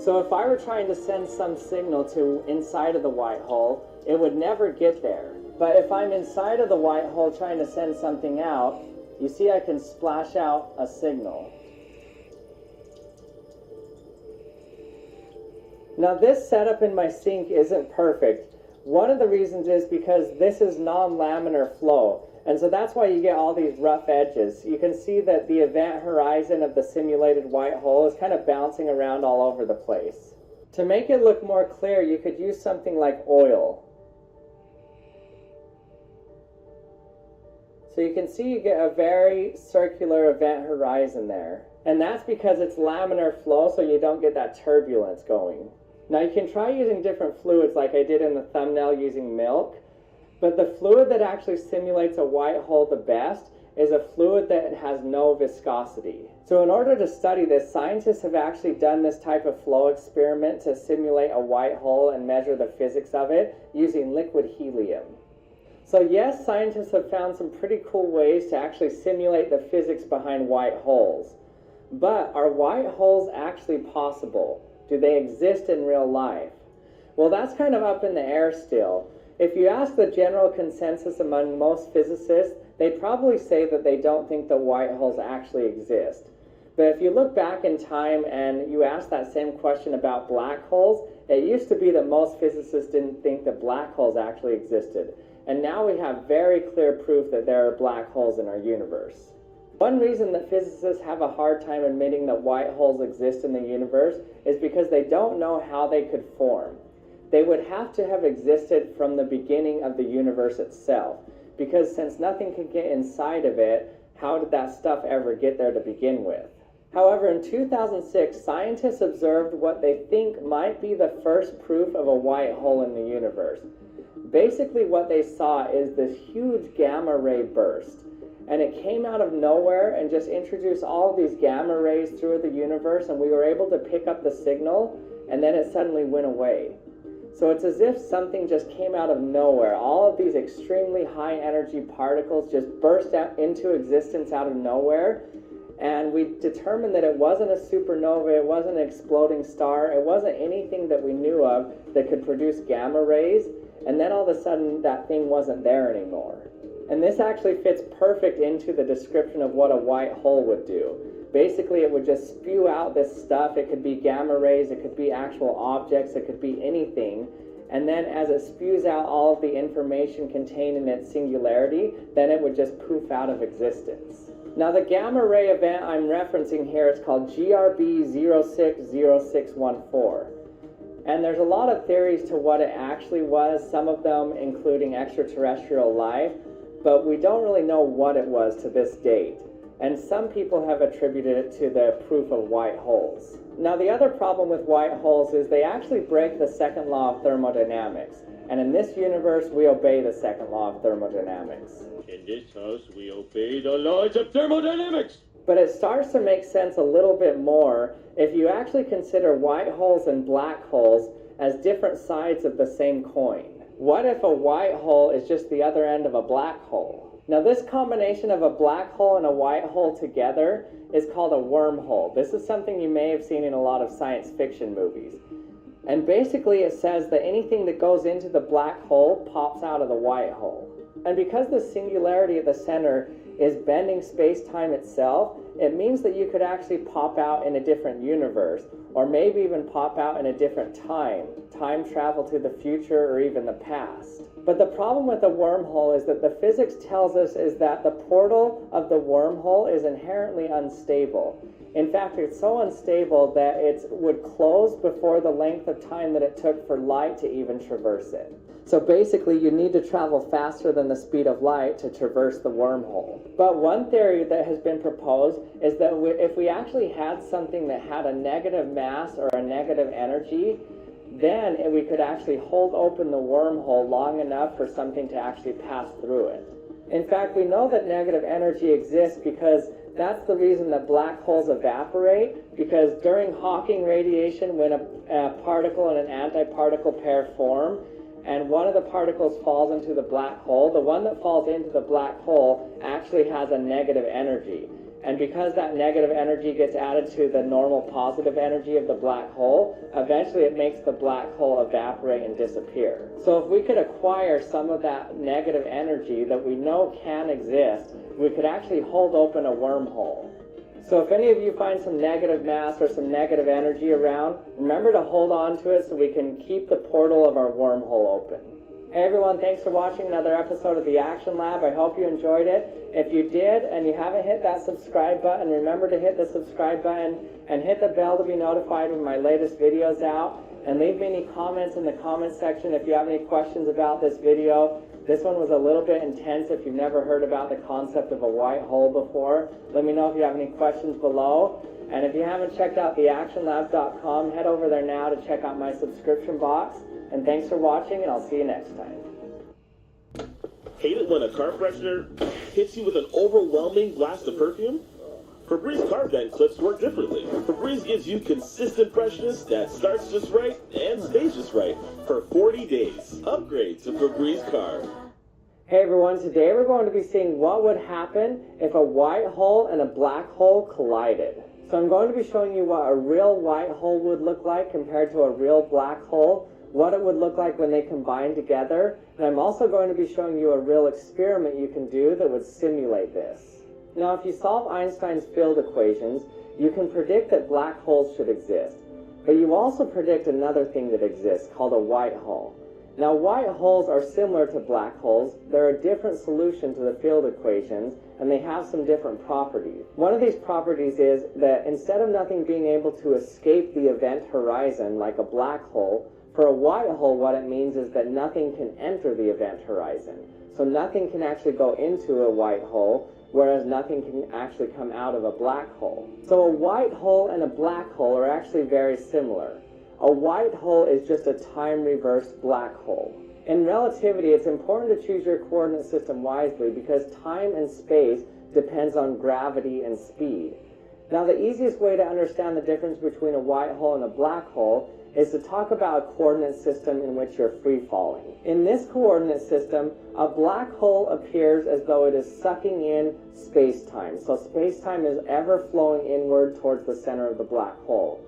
So if I were trying to send some signal to inside of the white hole, it would never get there. But if I'm inside of the white hole trying to send something out, you see I can splash out a signal. Now this setup in my sink isn't perfect. One of the reasons is because this is non-laminar flow. And so that's why you get all these rough edges. You can see that the event horizon of the simulated white hole is kind of bouncing around all over the place. To make it look more clear, you could use something like oil. So you can see you get a very circular event horizon there. And that's because it's laminar flow, so you don't get that turbulence going. Now you can try using different fluids like I did in the thumbnail using milk. But the fluid that actually simulates a white hole the best is a fluid that has no viscosity. So in order to study this, scientists have actually done this type of flow experiment to simulate a white hole and measure the physics of it using liquid helium. So yes, scientists have found some pretty cool ways to actually simulate the physics behind white holes. But are white holes actually possible? Do they exist in real life? Well, that's kind of up in the air still. If you ask the general consensus among most physicists, they'd probably say that they don't think that white holes actually exist. But if you look back in time and you ask that same question about black holes, it used to be that most physicists didn't think that black holes actually existed. And now we have very clear proof that there are black holes in our universe. One reason that physicists have a hard time admitting that white holes exist in the universe is because they don't know how they could form. They would have to have existed from the beginning of the universe itself, because since nothing could get inside of it, how did that stuff ever get there to begin with? However, in 2006, scientists observed what they think might be the first proof of a white hole in the universe. Basically, what they saw is this huge gamma ray burst, and it came out of nowhere and just introduced all of these gamma rays through the universe, and we were able to pick up the signal, and then it suddenly went away. So it's as if something just came out of nowhere. All of these extremely high energy particles just burst out into existence out of nowhere. And we determined that it wasn't a supernova, it wasn't an exploding star, it wasn't anything that we knew of that could produce gamma rays. And then all of a sudden that thing wasn't there anymore. And this actually fits perfect into the description of what a white hole would do. Basically, it would just spew out this stuff. It could be gamma rays, it could be actual objects, it could be anything. And then as it spews out all of the information contained in its singularity, then it would just poof out of existence. Now the gamma ray event I'm referencing here is called GRB 060614. And there's a lot of theories to what it actually was, some of them including extraterrestrial life, but we don't really know what it was to this date. And some people have attributed it to the proof of white holes. Now the other problem with white holes is they actually break the second law of thermodynamics. And in this universe, we obey the second law of thermodynamics. In this house, we obey the laws of thermodynamics. But it starts to make sense a little bit more if you actually consider white holes and black holes as different sides of the same coin. What if a white hole is just the other end of a black hole? Now this combination of a black hole and a white hole together is called a wormhole. This is something you may have seen in a lot of science fiction movies. And basically it says that anything that goes into the black hole pops out of the white hole. And because the singularity at the center is bending space-time itself, it means that you could actually pop out in a different universe, or maybe even pop out in a different time travel to the future or even the past. But the problem with the wormhole is that the physics tells us is that the portal of the wormhole is inherently unstable. In fact, it's so unstable that it would close before the length of time that it took for light to even traverse it. So basically, you need to travel faster than the speed of light to traverse the wormhole. But one theory that has been proposed is that if we actually had something that had a negative mass or a negative energy, then we could actually hold open the wormhole long enough for something to actually pass through it. In fact, we know that negative energy exists because that's the reason that black holes evaporate, because during Hawking radiation, when a particle and an antiparticle pair form, and one of the particles falls into the black hole, the one that falls into the black hole actually has a negative energy. And because that negative energy gets added to the normal positive energy of the black hole, eventually it makes the black hole evaporate and disappear. So if we could acquire some of that negative energy that we know can exist, we could actually hold open a wormhole. So if any of you find some negative mass or some negative energy around, remember to hold on to it so we can keep the portal of our wormhole open. Hey everyone, thanks for watching another episode of the Action Lab. I hope you enjoyed it. If you did and you haven't hit that subscribe button, remember to hit the subscribe button and hit the bell to be notified when my latest video's out. And leave me any comments in the comments section if you have any questions about this video. This one was a little bit intense if you've never heard about the concept of a white hole before. Let me know if you have any questions below. And if you haven't checked out theactionlab.com, head over there now to check out my subscription box. And thanks for watching, and I'll see you next time. Hate it when a car freshener hits you with an overwhelming blast of perfume? Febreze car vent clips work differently. Febreze gives you consistent freshness that starts just right and stays just right for 40 days. Upgrade to Febreze car. Hey everyone, today we're going to be seeing what would happen if a white hole and a black hole collided. So I'm going to be showing you what a real white hole would look like compared to a real black hole, what it would look like when they combine together, and I'm also going to be showing you a real experiment you can do that would simulate this. Now, if you solve Einstein's field equations, you can predict that black holes should exist, but you also predict another thing that exists called a white hole. Now, white holes are similar to black holes. They're a different solution to the field equations, and they have some different properties. One of these properties is that instead of nothing being able to escape the event horizon like a black hole, for a white hole, what it means is that nothing can enter the event horizon. So nothing can actually go into a white hole, whereas nothing can actually come out of a black hole. So a white hole and a black hole are actually very similar. A white hole is just a time-reversed black hole. In relativity, it's important to choose your coordinate system wisely because time and space depends on gravity and speed. Now, the easiest way to understand the difference between a white hole and a black hole is to talk about a coordinate system in which you're free-falling. In this coordinate system, a black hole appears as though it is sucking in space-time. So space-time is ever flowing inward towards the center of the black hole.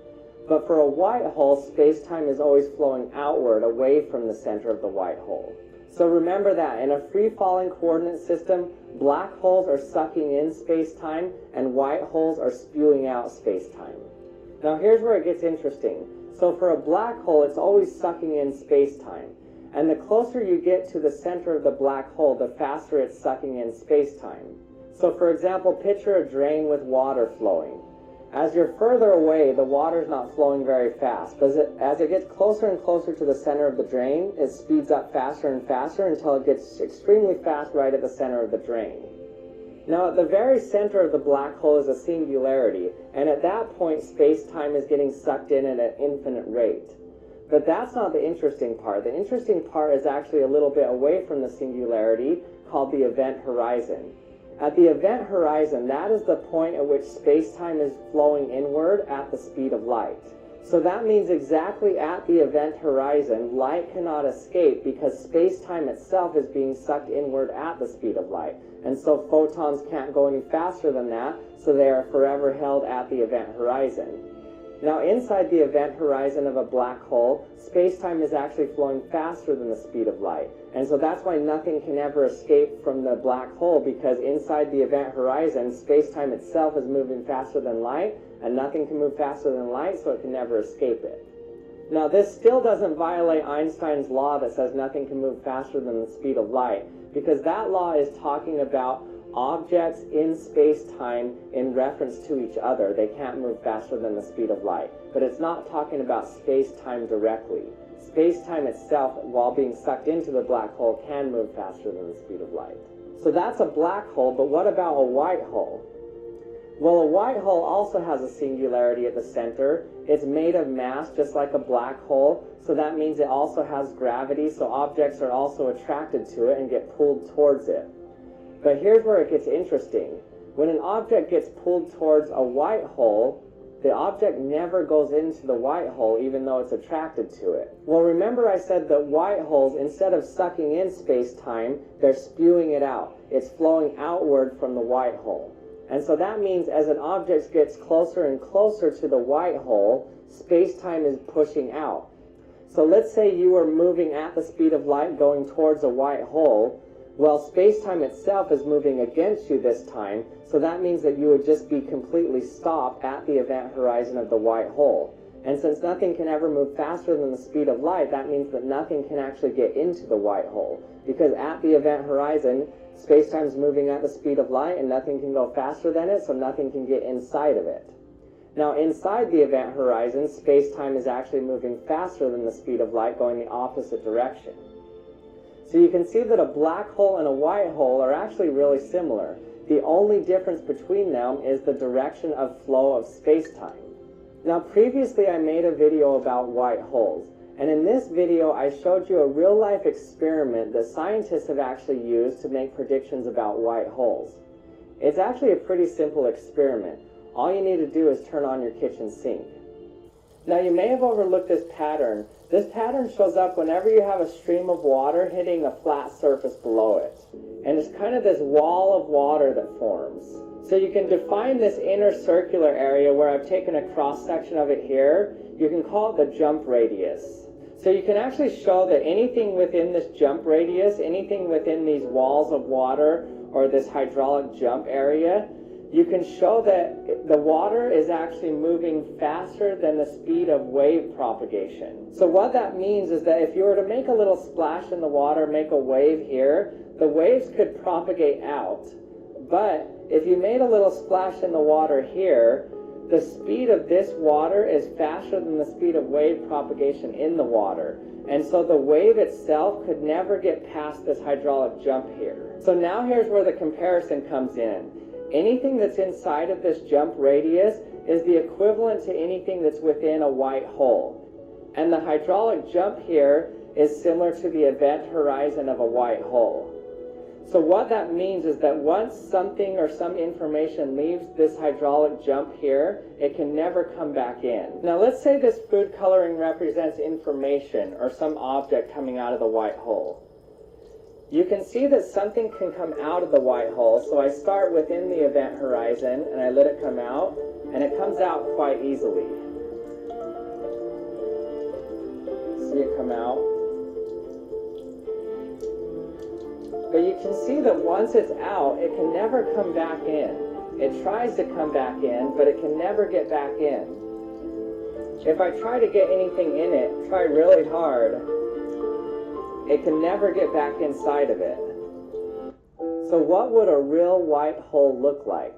But for a white hole, space-time is always flowing outward, away from the center of the white hole. So remember that in a free-falling coordinate system, black holes are sucking in space-time and white holes are spewing out space-time. Now here's where it gets interesting. So for a black hole, it's always sucking in space-time. And the closer you get to the center of the black hole, the faster it's sucking in space-time. So for example, picture a drain with water flowing. As you're further away, the water's not flowing very fast. But as it gets closer and closer to the center of the drain, it speeds up faster and faster until it gets extremely fast right at the center of the drain. Now, at the very center of the black hole is a singularity, and at that point, space-time is getting sucked in at an infinite rate. But that's not the interesting part. The interesting part is actually a little bit away from the singularity, called the event horizon. At the event horizon, that is the point at which space-time is flowing inward at the speed of light. So that means exactly at the event horizon, light cannot escape because space-time itself is being sucked inward at the speed of light. And so photons can't go any faster than that, so they are forever held at the event horizon. Now inside the event horizon of a black hole, space-time is actually flowing faster than the speed of light. And so that's why nothing can ever escape from the black hole, because inside the event horizon, space-time itself is moving faster than light, and nothing can move faster than light, so it can never escape it. Now this still doesn't violate Einstein's law that says nothing can move faster than the speed of light, because that law is talking about objects in space-time in reference to each other. They can't move faster than the speed of light. But it's not talking about space-time directly. Space-time itself, while being sucked into the black hole, can move faster than the speed of light. So that's a black hole, but what about a white hole? Well, a white hole also has a singularity at the center. It's made of mass, just like a black hole, so that means it also has gravity, so objects are also attracted to it and get pulled towards it. But here's where it gets interesting. When an object gets pulled towards a white hole, the object never goes into the white hole even though it's attracted to it. Well, remember I said that white holes, instead of sucking in space-time, they're spewing it out. It's flowing outward from the white hole. And so that means as an object gets closer and closer to the white hole, space-time is pushing out. So let's say you were moving at the speed of light going towards a white hole. Well, space-time itself is moving against you this time, so that means that you would just be completely stopped at the event horizon of the white hole. And since nothing can ever move faster than the speed of light, that means that nothing can actually get into the white hole. Because at the event horizon, space-time is moving at the speed of light and nothing can go faster than it, so nothing can get inside of it. Now, inside the event horizon, space-time is actually moving faster than the speed of light, going the opposite direction. So you can see that a black hole and a white hole are actually really similar. The only difference between them is the direction of flow of space-time. Now, previously I made a video about white holes, and in this video I showed you a real-life experiment that scientists have actually used to make predictions about white holes. It's actually a pretty simple experiment. All you need to do is turn on your kitchen sink. Now, you may have overlooked this pattern. This pattern shows up whenever you have a stream of water hitting a flat surface below it. And it's kind of this wall of water that forms. So you can define this inner circular area where I've taken a cross-section of it here. You can call it the jump radius. So you can actually show that anything within this jump radius, anything within these walls of water or this hydraulic jump area, you can show that the water is actually moving faster than the speed of wave propagation. So what that means is that if you were to make a little splash in the water, make a wave here, the waves could propagate out. But if you made a little splash in the water here, the speed of this water is faster than the speed of wave propagation in the water. And so the wave itself could never get past this hydraulic jump here. So now here's where the comparison comes in. Anything that's inside of this jump radius is the equivalent to anything that's within a white hole. And the hydraulic jump here is similar to the event horizon of a white hole. So what that means is that once something or some information leaves this hydraulic jump here, it can never come back in. Now let's say this food coloring represents information or some object coming out of the white hole. You can see that something can come out of the white hole, so I start within the event horizon and I let it come out, and it comes out quite easily. See it come out? But you can see that once it's out, it can never come back in. It tries to come back in, but it can never get back in. If I try to get anything in it, try really hard, it can never get back inside of it. So what would a real white hole look like?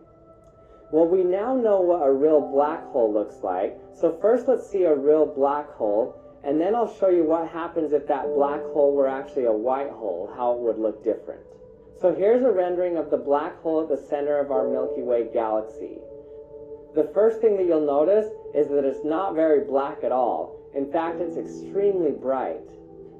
Well, we now know what a real black hole looks like. So first let's see a real black hole, and then I'll show you what happens if that black hole were actually a white hole, how it would look different. So here's a rendering of the black hole at the center of our Milky Way galaxy. The first thing that you'll notice is that it's not very black at all. In fact, it's extremely bright.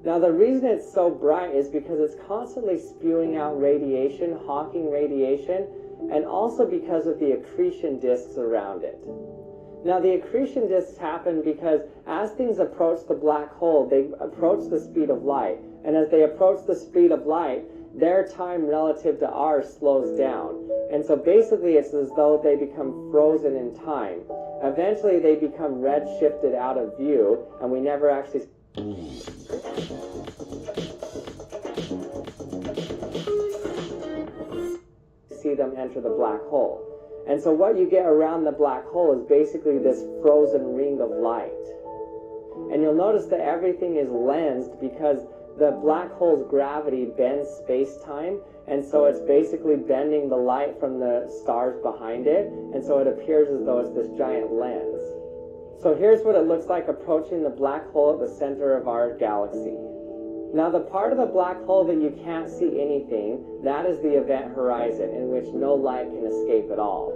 Now, the reason it's so bright is because it's constantly spewing out radiation, Hawking radiation, and also because of the accretion disks around it. Now, the accretion disks happen because as things approach the black hole, they approach the speed of light. And as they approach the speed of light, their time relative to ours slows down. And so basically it's as though they become frozen in time. Eventually they become redshifted out of view, and we never actually see them enter the black hole. And so what you get around the black hole is basically this frozen ring of light. And you'll notice that everything is lensed because the black hole's gravity bends space-time, and so it's basically bending the light from the stars behind it, and so it appears as though it's this giant lens. So here's what it looks like approaching the black hole at the center of our galaxy. Now, the part of the black hole that you can't see anything, that is the event horizon, in which no light can escape at all.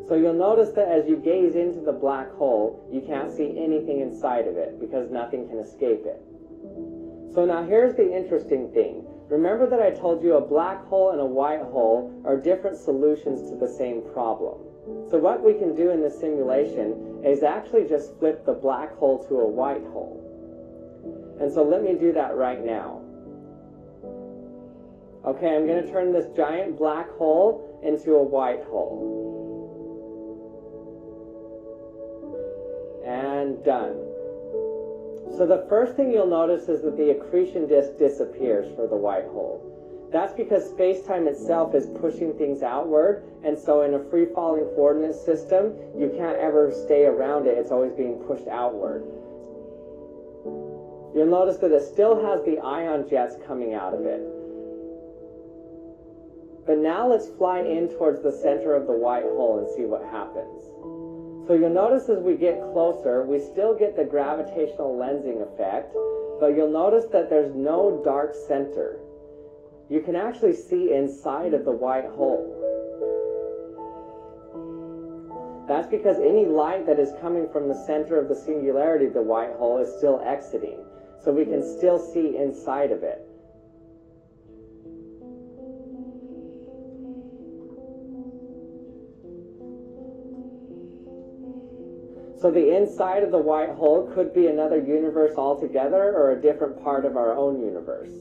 So you'll notice that as you gaze into the black hole, you can't see anything inside of it because nothing can escape it. So now here's the interesting thing. Remember that I told you a black hole and a white hole are different solutions to the same problem. So what we can do in this simulation is actually just flip the black hole to a white hole. And so let me do that right now. Okay, I'm going to turn this giant black hole into a white hole. And done. So the first thing you'll notice is that the accretion disk disappears for the white hole. That's because space-time itself is pushing things outward, and so in a free-falling coordinate system, you can't ever stay around it. It's always being pushed outward. You'll notice that it still has the ion jets coming out of it. But now let's fly in towards the center of the white hole and see what happens. So you'll notice as we get closer, we still get the gravitational lensing effect, but you'll notice that there's no dark center. You can actually see inside of the white hole. That's because any light that is coming from the center of the singularity of the white hole is still exiting. So we can still see inside of it. So the inside of the white hole could be another universe altogether or a different part of our own universe.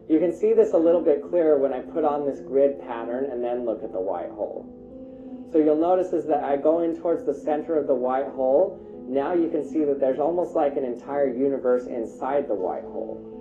You can see this a little bit clearer when I put on this grid pattern and then look at the white hole. So you'll notice is that I go in towards the center of the white hole. Now you can see that there's almost like an entire universe inside the white hole.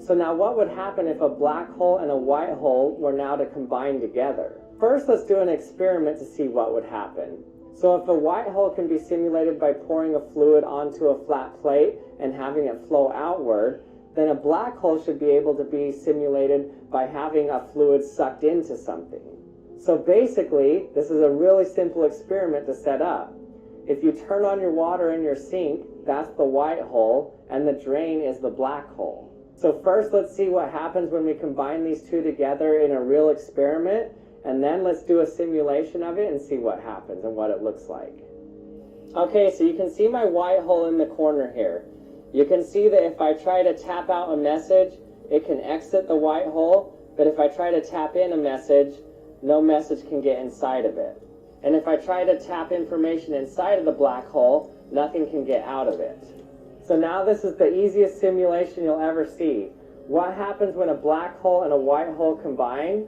So now what would happen if a black hole and a white hole were now to combine together? First, let's do an experiment to see what would happen. So if a white hole can be simulated by pouring a fluid onto a flat plate and having it flow outward, then a black hole should be able to be simulated by having a fluid sucked into something. So basically, this is a really simple experiment to set up. If you turn on your water in your sink, that's the white hole, and the drain is the black hole. So first, let's see what happens when we combine these two together in a real experiment, and then let's do a simulation of it and see what happens and what it looks like. Okay, so you can see my white hole in the corner here. You can see that if I try to tap out a message, it can exit the white hole, but if I try to tap in a message, no message can get inside of it. And if I try to tap information inside of the black hole, nothing can get out of it. So now this is the easiest simulation you'll ever see. What happens when a black hole and a white hole combine?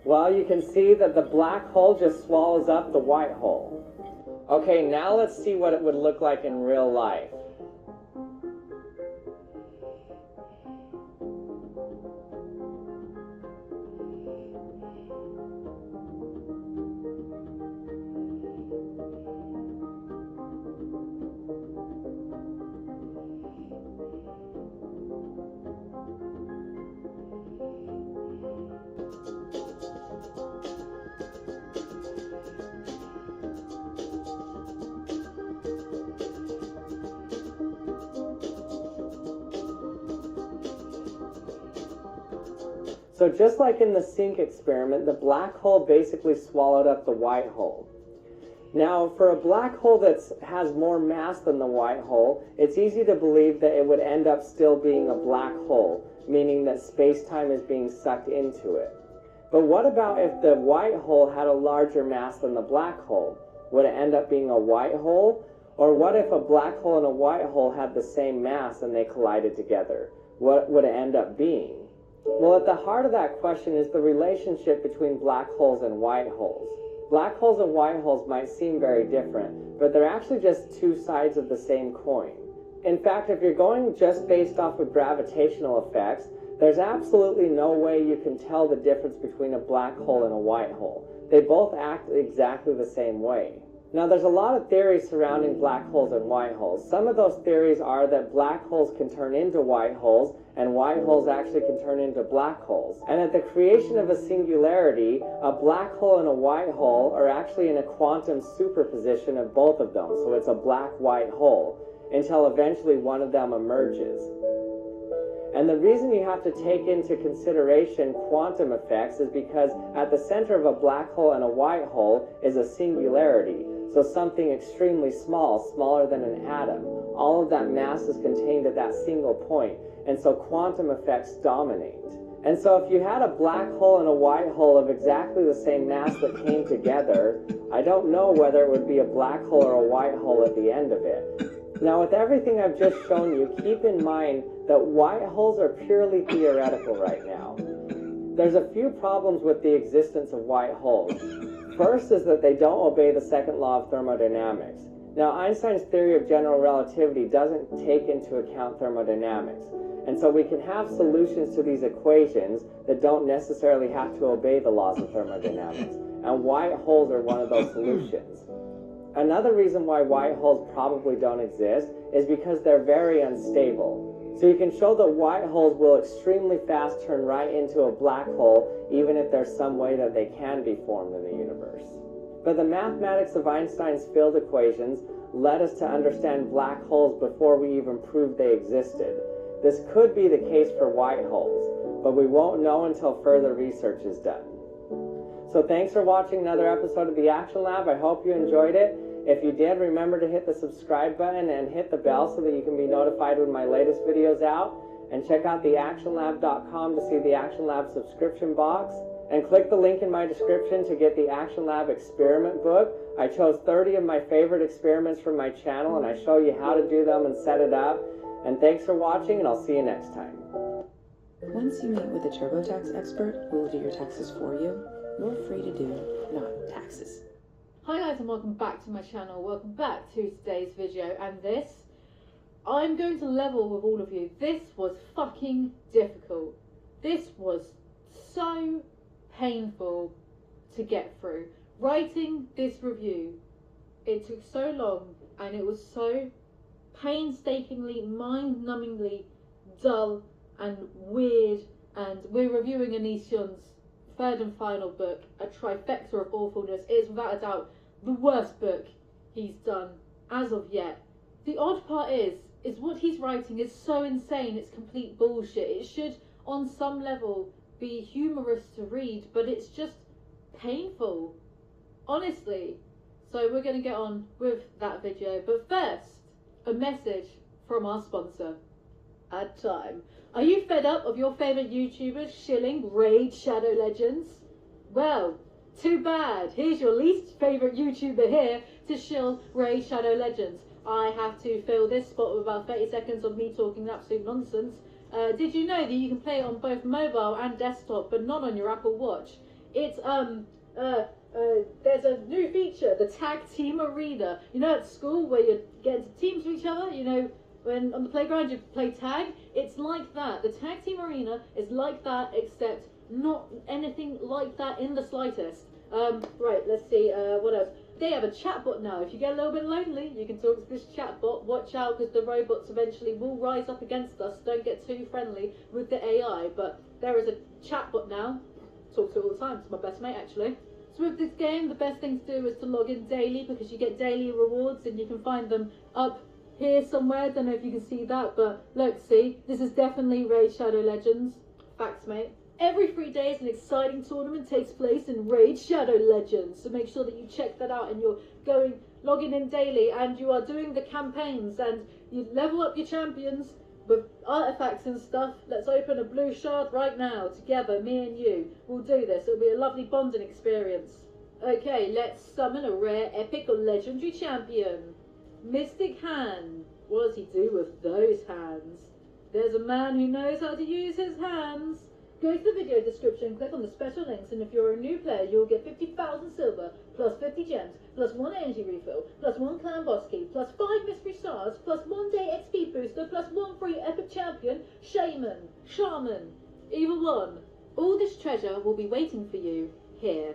Well, you can see that the black hole just swallows up the white hole. Okay, now let's see what it would look like in real life. So just like in the sink experiment, the black hole basically swallowed up the white hole. Now, for a black hole that has more mass than the white hole, it's easy to believe that it would end up still being a black hole, meaning that space-time is being sucked into it. But what about if the white hole had a larger mass than the black hole? Would it end up being a white hole? Or what if a black hole and a white hole had the same mass and they collided together? What would it end up being? Well, at the heart of that question is the relationship between black holes and white holes. Black holes and white holes might seem very different, but they're actually just two sides of the same coin. In fact, if you're going just based off of gravitational effects, there's absolutely no way you can tell the difference between a black hole and a white hole. They both act exactly the same way. Now, there's a lot of theories surrounding black holes and white holes. Some of those theories are that black holes can turn into white holes, and white holes actually can turn into black holes. And at the creation of a singularity, a black hole and a white hole are actually in a quantum superposition of both of them. So it's a black-white hole, until eventually one of them emerges. And the reason you have to take into consideration quantum effects is because at the center of a black hole and a white hole is a singularity. So something extremely small, smaller than an atom. All of that mass is contained at that single point. And so quantum effects dominate. And so if you had a black hole and a white hole of exactly the same mass that came together, I don't know whether it would be a black hole or a white hole at the end of it. Now, with everything I've just shown you, keep in mind that white holes are purely theoretical right now. There's a few problems with the existence of white holes. First is that they don't obey the second law of thermodynamics. Now, Einstein's theory of general relativity doesn't take into account thermodynamics. And so we can have solutions to these equations that don't necessarily have to obey the laws of thermodynamics. And white holes are one of those solutions. Another reason why white holes probably don't exist is because they're very unstable. So you can show that white holes will extremely fast turn right into a black hole, even if there's some way that they can be formed in the universe. But the mathematics of Einstein's field equations led us to understand black holes before we even proved they existed. This could be the case for white holes, but we won't know until further research is done. So thanks for watching another episode of the Action Lab. I hope you enjoyed it. If you did, remember to hit the subscribe button and hit the bell so that you can be notified when my latest video's out. And check out theactionlab.com to see the Action Lab subscription box. And click the link in my description to get the Action Lab experiment book. I chose 30 of my favorite experiments from my channel, and I show you how to do them and set it up. And thanks for watching, and I'll see you next time. Once you meet with a TurboTax expert who will do your taxes for you, you're free to do not taxes. Hi guys, and welcome back to my channel. Welcome back to today's video, and this, I'm going to level with all of you. This was fucking difficult. This was so painful to get through. Writing this review, it took so long, and it was so painstakingly, mind-numbingly dull and weird, and we're reviewing Onision's third and final book, a trifecta of awfulness. It is without a doubt the worst book he's done as of yet. The odd part is what he's writing is so insane, it's complete bullshit. It should, on some level, be humorous to read, but it's just painful, honestly. So we're going to get on with that video, but first, a message from our sponsor, AdTime. Are you fed up of your favourite YouTubers shilling Raid Shadow Legends? Well, too bad. Here's your least favourite YouTuber here to shill Raid Shadow Legends. I have to fill this spot with about 30 seconds of me talking absolute nonsense. Did you know that you can play it on both mobile and desktop, but not on your Apple Watch? It's, there's a new feature, the Tag Team Arena. You know at school where you get into teams with each other, you know, when on the playground you play tag? It's like that. The Tag Team Arena is like that, except not anything like that in the slightest. Right, let's see, what else? They have a chatbot now. If you get a little bit lonely, you can talk to this chatbot. Watch out, because the robots eventually will rise up against us. Don't get too friendly with the AI, but there is a chatbot now. Talk to it all the time. It's my best mate, actually. So with this game, the best thing to do is to log in daily, because you get daily rewards, and you can find them up here somewhere. Don't know if you can see that, but look, see, this is definitely Raid Shadow Legends. Facts, mate. Every 3 days an exciting tournament takes place in Raid Shadow Legends, so make sure that you check that out, and you're logging in daily, and you are doing the campaigns, and you level up your champions with artifacts and stuff. Let's open a blue shard right now, together, me and you. We'll do this. It'll be a lovely bonding experience. Okay, let's summon a rare, epic, or legendary champion. Mystic Hand. What does he do with those hands? There's a man who knows how to use his hands. Go to the video description, click on the special links, and if you're a new player, you'll get 50,000 silver, plus 50 gems, plus 1 energy refill, plus 1 clan boss key, plus 5 mystery stars, plus 1 day XP booster, plus 1 free epic champion, shaman, either one. All this treasure will be waiting for you here.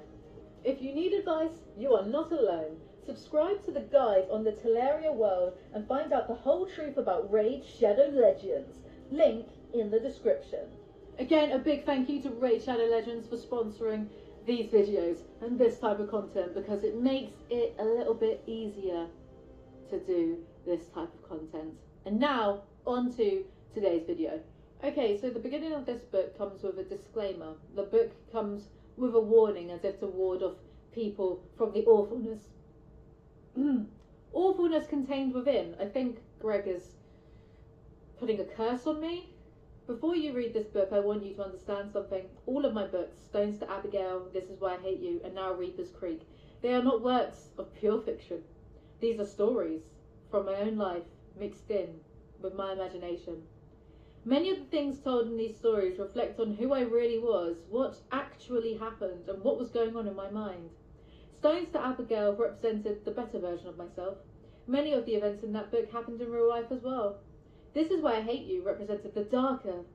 If you need advice, you are not alone. Subscribe to the guide on the Teleria world and find out the whole truth about Raid Shadow Legends. Link in the description. Again, a big thank you to Raid Shadow Legends for sponsoring these videos and this type of content, because it makes it a little bit easier to do this type of content. And now, on to today's video. Okay, so the beginning of this book comes with a disclaimer. The book comes with a warning, as if to ward off people from the awfulness awfulness contained within. I think Greg is putting a curse on me. Before you read this book, I want you to understand something. All of my books, Stones to Abigail, This Is Why I Hate You, and now Reaper's Creek, they are not works of pure fiction. These are stories from my own life mixed in with my imagination. Many of the things told in these stories reflect on who I really was, what actually happened, and what was going on in my mind. Stones to Abigail represented the better version of myself. Many of the events in that book happened in real life as well. This Is Why I Hate You represented the darker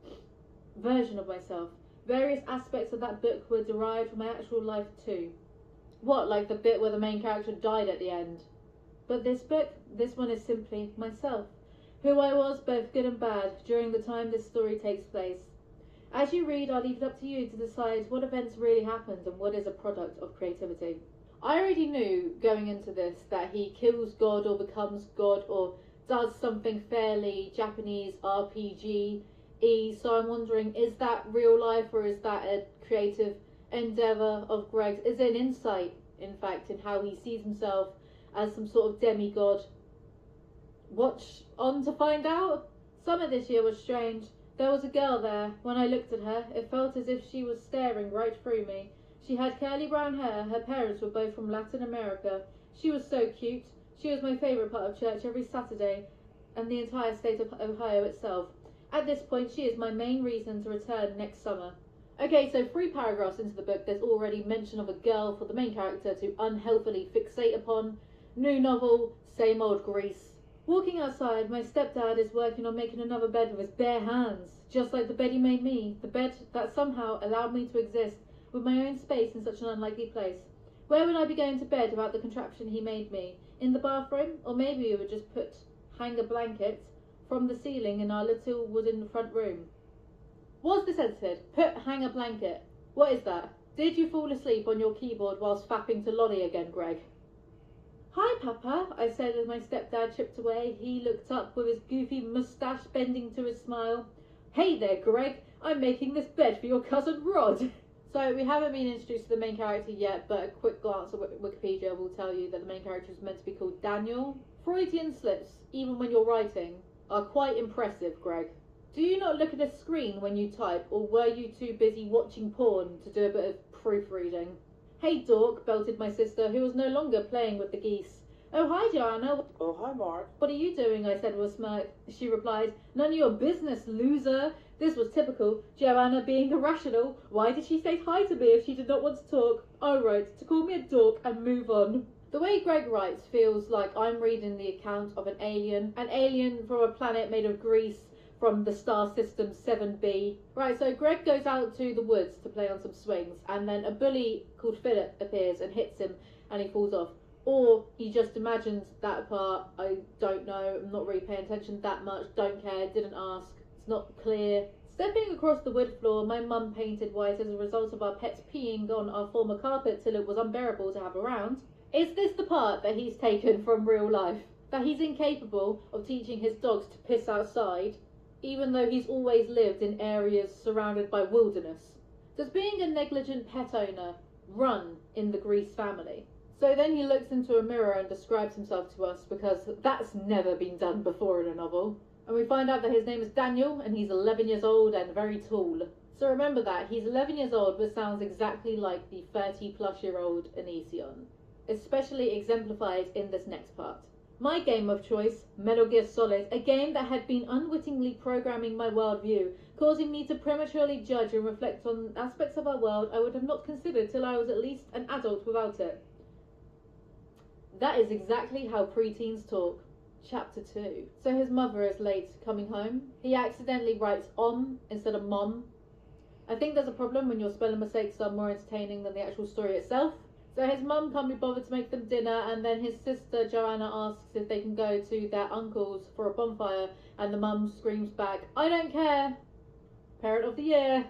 version of myself. Various aspects of that book were derived from my actual life too. What, like the bit where the main character died at the end? But this book, this one is simply myself. Who I was, both good and bad, during the time this story takes place. As you read, I'll leave it up to you to decide what events really happened and what is a product of creativity. I already knew going into this that he kills God or becomes God or does something fairly Japanese RPG-y, so I'm wondering, is that real life or is that a creative endeavour of Greg's? Is it an insight, in fact, in how he sees himself as some sort of demigod? Watch on to find out. Summer this year was strange. There was a girl there. When I looked at her, it felt as if she was staring right through me. She had curly brown hair. Her parents were both from Latin America. She was so cute. She was my favourite part of church every Saturday, and the entire state of Ohio itself. At this point, she is my main reason to return next summer. Okay, so 3 paragraphs into the book, there's already mention of a girl for the main character to unhealthily fixate upon. New novel, same old Grease. Walking outside, my stepdad is working on making another bed with his bare hands, just like the bed he made me, the bed that somehow allowed me to exist with my own space in such an unlikely place. Where would I be going to bed without the contraption he made me? In the bathroom? Or maybe we would just hang a blanket from the ceiling in our little wooden front room. Was this edited? Hang a blanket. What is that? Did you fall asleep on your keyboard whilst fapping to Lolly again, Greg? Hi, Papa, I said as my stepdad chipped away. He looked up with his goofy moustache bending to his smile. Hey there, Greg. I'm making this bed for your cousin Rod. So we haven't been introduced to the main character yet, but a quick glance at Wikipedia will tell you that the main character is meant to be called Daniel. Freudian slips, even when you're writing, are quite impressive, Greg. Do you not look at a screen when you type, or were you too busy watching porn to do a bit of proofreading? Hey, dork, belted my sister, who was no longer playing with the geese. Oh, hi, Joanna. Oh, hi, Mark. What are you doing? I said with a smirk. She replied, none of your business, loser. This was typical, Joanna being irrational. Why did she say hi to me if she did not want to talk? Oh, right, to call me a dork and move on. The way Greg writes feels like I'm reading the account of an alien from a planet made of grease from the star system 7b. Right, so Greg goes out to the woods to play on some swings, and then a bully called Philip appears and hits him, and he falls off. Or he just imagines that part. I don't know, I'm not really paying attention that much, don't care, didn't ask. It's not clear. Stepping across the wood floor, my mum painted white as a result of our pets peeing on our former carpet till it was unbearable to have around. Is this the part that he's taken from real life? That he's incapable of teaching his dogs to piss outside, even though he's always lived in areas surrounded by wilderness? Does being a negligent pet owner run in the Grease family? So then he looks into a mirror and describes himself to us, because that's never been done before in a novel. And we find out that his name is Daniel, and he's 11 years old and very tall. So remember that, he's 11 years old but sounds exactly like the 30-plus-year-old Onision. Especially exemplified in this next part. My game of choice, Metal Gear Solid, a game that had been unwittingly programming my worldview, causing me to prematurely judge and reflect on aspects of our world I would have not considered till I was at least an adult without it. That is exactly how preteens talk. Chapter 2. So his mother is late coming home. He accidentally writes instead of mom. I think there's a problem when your spelling mistakes are more entertaining than the actual story itself. So his mum can't be bothered to make them dinner, and then his sister Joanna asks if they can go to their uncle's for a bonfire, and the mum screams back, "I don't care! Parent of the year!"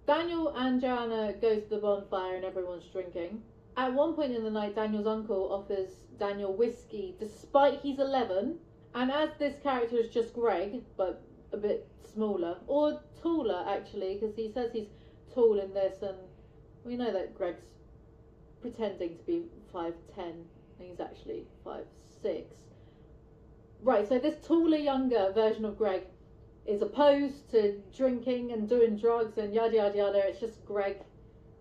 Daniel and Joanna go to the bonfire and everyone's drinking. At one point in the night, Daniel's uncle offers Daniel whiskey despite he's 11, and as this character is just Greg, but a bit smaller, or taller actually, because he says he's tall in this, and we know that Greg's pretending to be 5'10", and he's actually 5'6". Right, so this taller, younger version of Greg is opposed to drinking and doing drugs and yada yada yada. It's just Greg,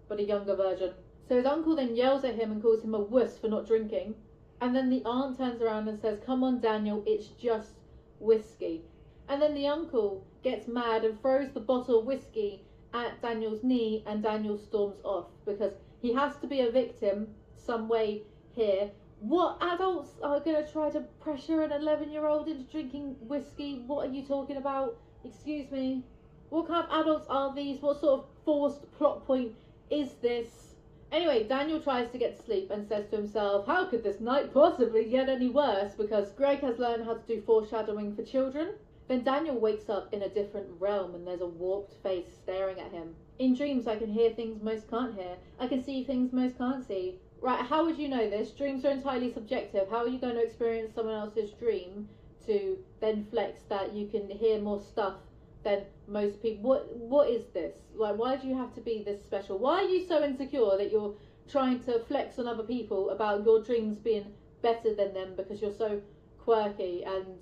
but a younger version. So his uncle then yells at him and calls him a wuss for not drinking. And then the aunt turns around and says, "Come on, Daniel, it's just whiskey." And then the uncle gets mad and throws the bottle of whiskey at Daniel's knee, and Daniel storms off because he has to be a victim some way here. What adults are going to try to pressure an 11-year-old into drinking whiskey? What are you talking about? Excuse me. What kind of adults are these? What sort of forced plot point is this? Anyway, Daniel tries to get to sleep and says to himself, how could this night possibly get any worse? Because Greg has learned how to do foreshadowing for children. Then Daniel wakes up in a different realm and there's a warped face staring at him. In dreams, I can hear things most can't hear. I can see things most can't see. Right, how would you know this? Dreams are entirely subjective. How are you going to experience someone else's dream to then flex that you can hear more stuff than most people? What is this? Like, why do you have to be this special? Why are you so insecure that you're trying to flex on other people about your dreams being better than them because you're so quirky? And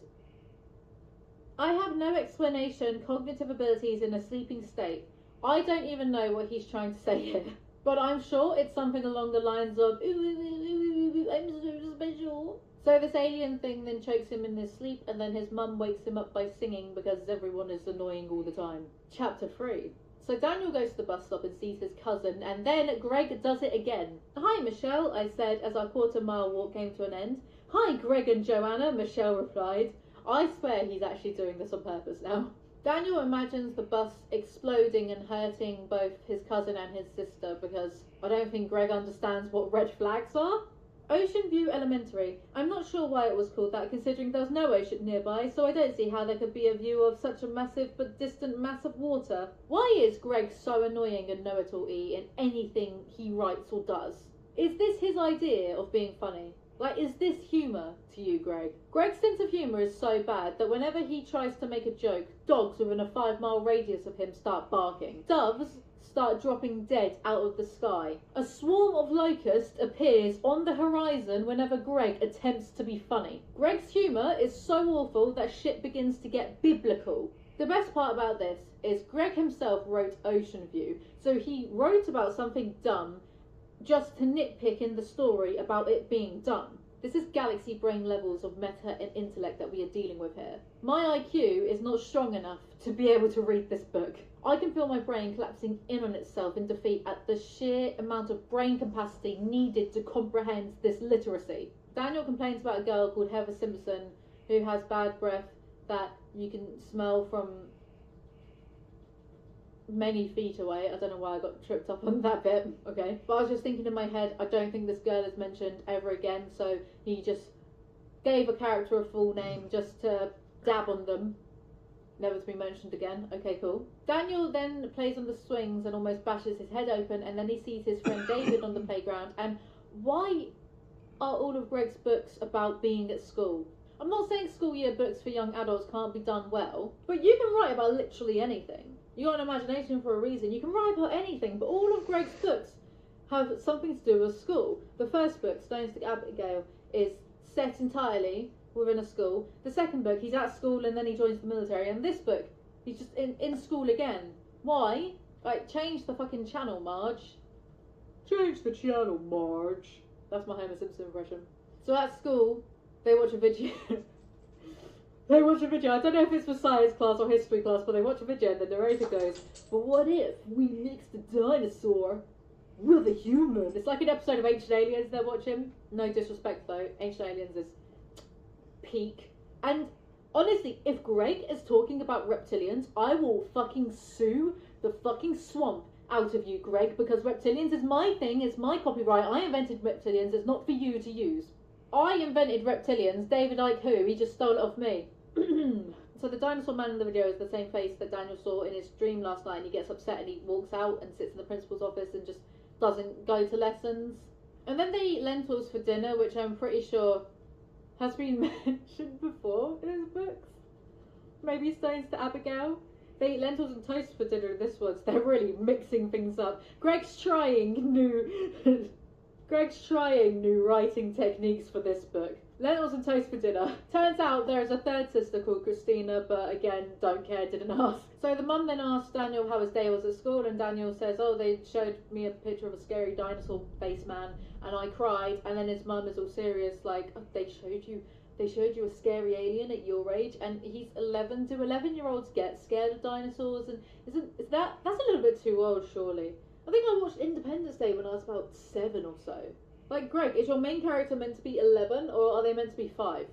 I have no explanation. Cognitive abilities in a sleeping state. I don't even know what he's trying to say here. But I'm sure it's something along the lines of, I'm so special. So this alien thing then chokes him in his sleep, and then his mum wakes him up by singing because everyone is annoying all the time. Chapter 3. So Daniel goes to the bus stop and sees his cousin, and then Greg does it again. "Hi, Michelle," I said as our quarter-mile walk came to an end. "Hi, Greg and Joanna," Michelle replied. I swear he's actually doing this on purpose now. Daniel imagines the bus exploding and hurting both his cousin and his sister because I don't think Greg understands what red flags are. Ocean View Elementary. I'm not sure why it was called that considering there's no ocean nearby, so I don't see how there could be a view of such a massive but distant mass of water. Why is Greg so annoying and know-it-all-y in anything he writes or does? Is this his idea of being funny? Like, is this humour to you, Greg? Greg's sense of humour is so bad that whenever he tries to make a joke, dogs within a 5-mile radius of him start barking. Doves start dropping dead out of the sky. A swarm of locusts appears on the horizon whenever Greg attempts to be funny. Greg's humour is so awful that shit begins to get biblical. The best part about this is Greg himself wrote Ocean View, so he wrote about something dumb just to nitpick in the story about it being done. This is galaxy brain levels of meta and intellect that we are dealing with here. My IQ is not strong enough to be able to read this book. I can feel my brain collapsing in on itself in defeat at the sheer amount of brain capacity needed to comprehend this literacy. Daniel complains about a girl called Heather Simpson who has bad breath that you can smell from many feet away. I don't know why I got tripped up on that bit. Okay, but I was just thinking in my head, I don't think this girl is mentioned ever again, so he just gave a character a full name just to dab on them, never to be mentioned again. Okay, cool. Daniel then plays on the swings and almost bashes his head open, and then he sees his friend David on the playground. And why are all of Greg's books about being at school? I'm not saying school year books for young adults can't be done well, but you can write about literally anything. You got an imagination for a reason. You can write about anything, but all of Greg's books have something to do with school. The first book, Stonestick Abigail, is set entirely within a school. The second book, he's at school and then he joins the military. And this book, he's just in school again. Why? Like, change the fucking channel, Marge. Change the channel, Marge. That's my Homer Simpson impression. So at school, they watch a video. They watch a video, I don't know if it's for science class or history class, but they watch a video and the narrator goes, but what if we mixed a dinosaur with a human? It's like an episode of Ancient Aliens they're watching. No disrespect though, Ancient Aliens is peak. And honestly, if Greg is talking about reptilians, I will fucking sue the fucking swamp out of you, Greg, because reptilians is my thing, it's my copyright. I invented reptilians, it's not for you to use. I invented reptilians, David Icke who? He just stole it off me. So the dinosaur man in the video is the same face that Daniel saw in his dream last night, and he gets upset and he walks out and sits in the principal's office and just doesn't go to lessons. And then they eat lentils for dinner, which I'm pretty sure has been mentioned before in his books. Maybe Stones to Abigail. They eat lentils and toast for dinner in this one, so they're really mixing things up. Greg's trying new writing techniques for this book. Lentils and toast for dinner. Turns out there is a third sister called Christina, but again, don't care, didn't ask. So the mum then asked Daniel how his day was at school, and Daniel says, oh, they showed me a picture of a scary dinosaur face man, and I cried. And then his mum is all serious, like, oh, they showed you a scary alien at your age, and he's 11. Do 11-year-olds get scared of dinosaurs? And that's a little bit too old, surely. I think I watched Independence Day when I was about 7 or so. Like, Greg, is your main character meant to be 11, or are they meant to be 5?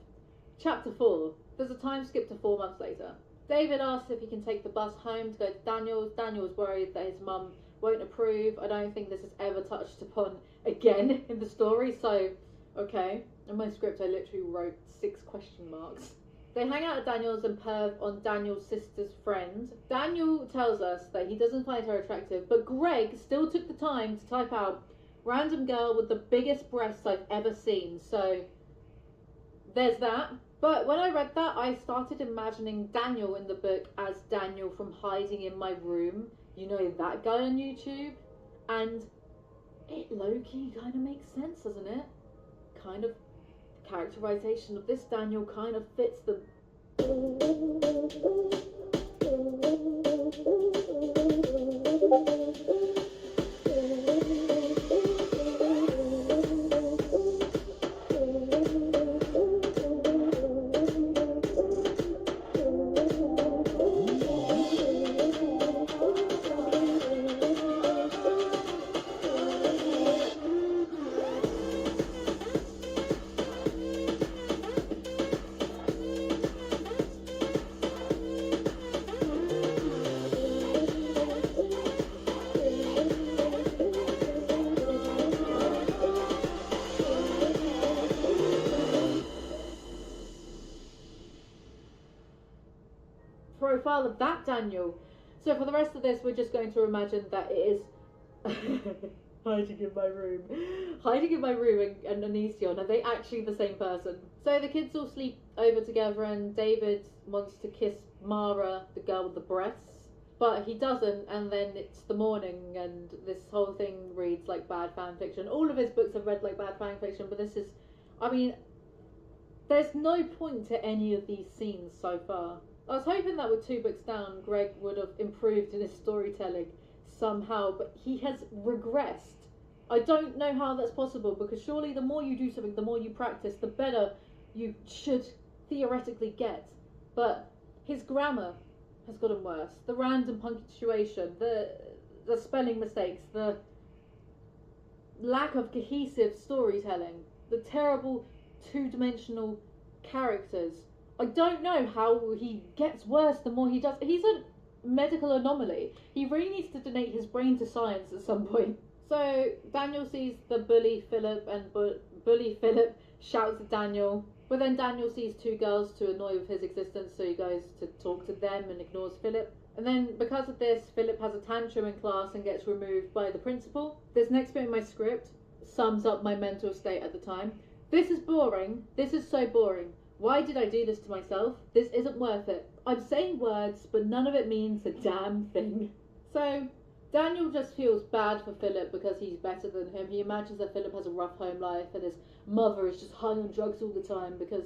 Chapter 4. There's a time skip to 4 months later. David asks if he can take the bus home to go to Daniel's. Daniel's worried that his mum won't approve. I don't think this is ever touched upon again in the story, so, okay. In my script, I literally wrote 6 question marks. They hang out at Daniel's and perv on Daniel's sister's friend. Daniel tells us that he doesn't find her attractive, but Greg still took the time to type out, random girl with the biggest breasts I've ever seen, so there's that. But when I read that, I started imagining Daniel in the book as Daniel from Hiding in My Room. You know, that guy on YouTube? And it low-key kind of makes sense, doesn't it? Kind of. The characterization of this Daniel kind of fits the... profile of that Daniel. So for the rest of this, we're just going to imagine that it is Hiding in My Room. Hiding in My Room and Onision, are they actually the same person? So the kids all sleep over together, and David wants to kiss Mara, the girl with the breasts, but he doesn't, and then it's the morning, and this whole thing reads like bad fan fiction. All of his books have read like bad fan fiction, but this is, I mean, there's no point to any of these scenes so far. I was hoping that with 2 books down, Greg would have improved in his storytelling somehow, but he has regressed. I don't know how that's possible, because surely the more you do something, the more you practice, the better you should theoretically get. But his grammar has gotten worse. The random punctuation, the spelling mistakes, the lack of cohesive storytelling, the terrible 2-dimensional characters. I don't know how he gets worse the more he does. He's a medical anomaly. He really needs to donate his brain to science at some point. So Daniel sees the bully Philip, and bully Philip shouts at Daniel. But then Daniel sees 2 girls to annoy with his existence, so he goes to talk to them and ignores Philip. And then because of this, Philip has a tantrum in class and gets removed by the principal. This next bit in my script sums up my mental state at the time. This is boring. This is so boring. Why did I do this to myself? This isn't worth it. I'm saying words, but none of it means a damn thing. So, Daniel just feels bad for Philip because he's better than him. He imagines that Philip has a rough home life and his mother is just high on drugs all the time because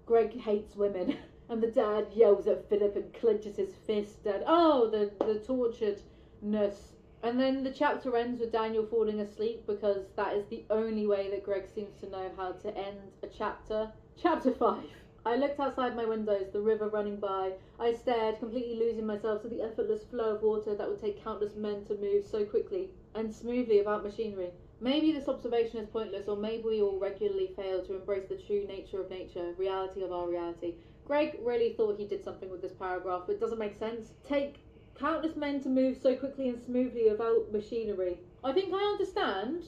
Greg hates women. And the dad yells at Philip and clenches his fist and, oh, the torturedness. And then the chapter ends with Daniel falling asleep because that is the only way that Greg seems to know how to end a chapter. Chapter 5. I looked outside my windows, the river running by. I stared, completely losing myself to the effortless flow of water that would take countless men to move so quickly and smoothly without machinery. Maybe this observation is pointless, or maybe we all regularly fail to embrace the true nature of nature, reality of our reality. Greg really thought he did something with this paragraph. It doesn't make sense. Take countless men to move so quickly and smoothly without machinery. I think I understand,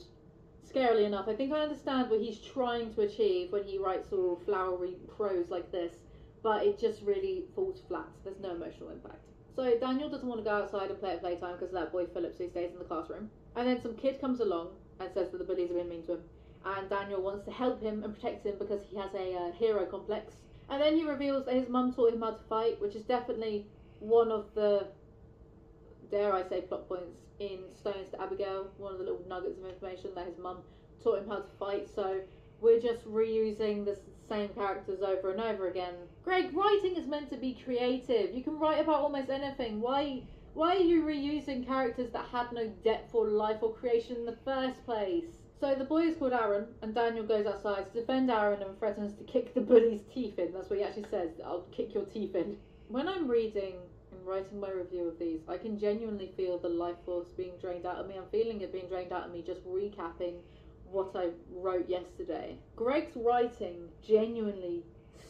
scarily enough, I think I understand what he's trying to achieve when he writes all flowery prose like this, but it just really falls flat. There's no emotional impact. So Daniel doesn't want to go outside and play at playtime because of that boy Philip, so he stays in the classroom. And then some kid comes along and says that the bullies have been mean to him. And Daniel wants to help him and protect him because he has a hero complex. And then he reveals that his mum taught him how to fight, which is definitely one of the, dare I say, plot points in Stones to Abigail. One of the little nuggets of information that his mum taught him how to fight. So we're just reusing the same characters over and over again. Greg, writing is meant to be creative. You can write about almost anything. Why are you reusing characters that had no depth or life or creation in the first place? So the boy is called Aaron, and Daniel goes outside to defend Aaron and threatens to kick the bully's teeth in. That's what he actually says, I'll kick your teeth in. When I'm reading and writing my review of these, I can genuinely feel the life force being drained out of me. I'm feeling it being drained out of me just recapping what I wrote yesterday. Greg's writing genuinely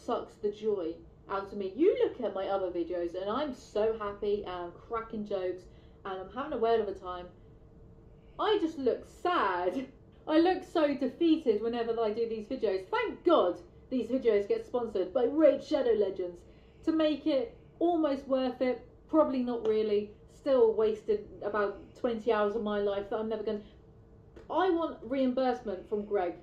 sucks the joy out of me. You look at my other videos and I'm so happy and I'm cracking jokes and I'm having a whale of a time. I just look sad. I look so defeated whenever I do these videos. Thank God these videos get sponsored by Raid Shadow Legends to make it almost worth it. Probably not really. Still wasted about 20 hours of my life that I'm never going to... I want reimbursement from Greg.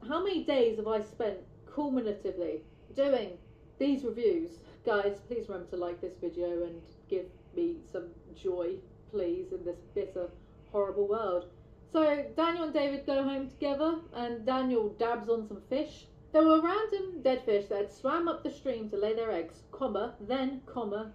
How many days have I spent cumulatively doing these reviews? Guys, please remember to like this video and give me some joy, please, in this bitter, horrible world. So Daniel and David go home together and Daniel dabs on some fish. There were random dead fish that had swam up the stream to lay their eggs, then,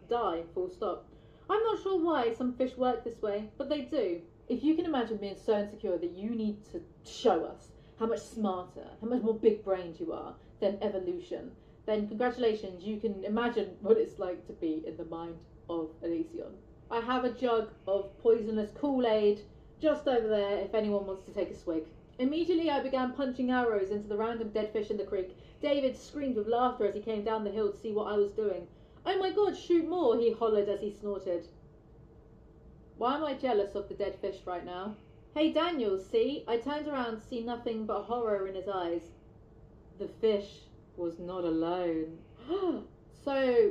die, full stop. I'm not sure why some fish work this way, but they do. If you can imagine being so insecure that you need to show us how much smarter, how much more big-brained you are than evolution, then congratulations, you can imagine what it's like to be in the mind of Elysion. I have a jug of poisonous Kool-Aid just over there if anyone wants to take a swig. Immediately I began punching arrows into the random dead fish in the creek. David screamed with laughter as he came down the hill to see what I was doing. Oh my God, shoot more, he hollered as he snorted. Why am I jealous of the dead fish right now? Hey Daniel, see? I turned around to see nothing but horror in his eyes. The fish was not alone. So,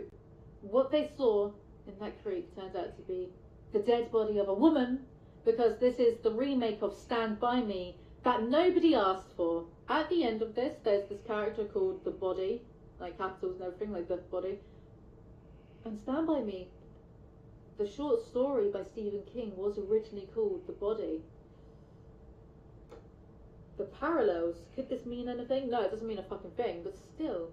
what they saw in that creek turned out to be the dead body of a woman, because this is the remake of Stand By Me that nobody asked for. At the end of this, there's this character called The Body, like capitals and everything, like The Body. And Stand By Me, the short story by Stephen King, was originally called The Body. The parallels, could this mean anything? No, it doesn't mean a fucking thing, but still.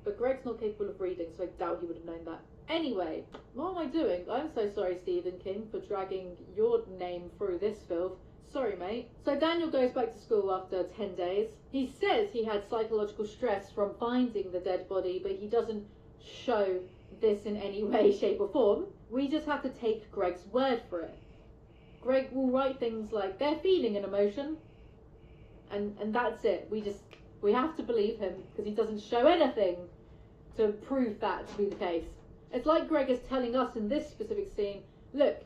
But Greg's not capable of reading, so I doubt he would have known that. Anyway, what am I doing? I'm so sorry, Stephen King, for dragging your name through this filth. Sorry, mate. So Daniel goes back to school after 10 days. He says he had psychological stress from finding the dead body, but he doesn't show this in any way, shape or form. We just have to take Greg's word for it. Greg will write things like they're feeling an emotion, and that's it. We have to believe him because he doesn't show anything to prove that to be the case. It's like Greg is telling us in this specific scene, look,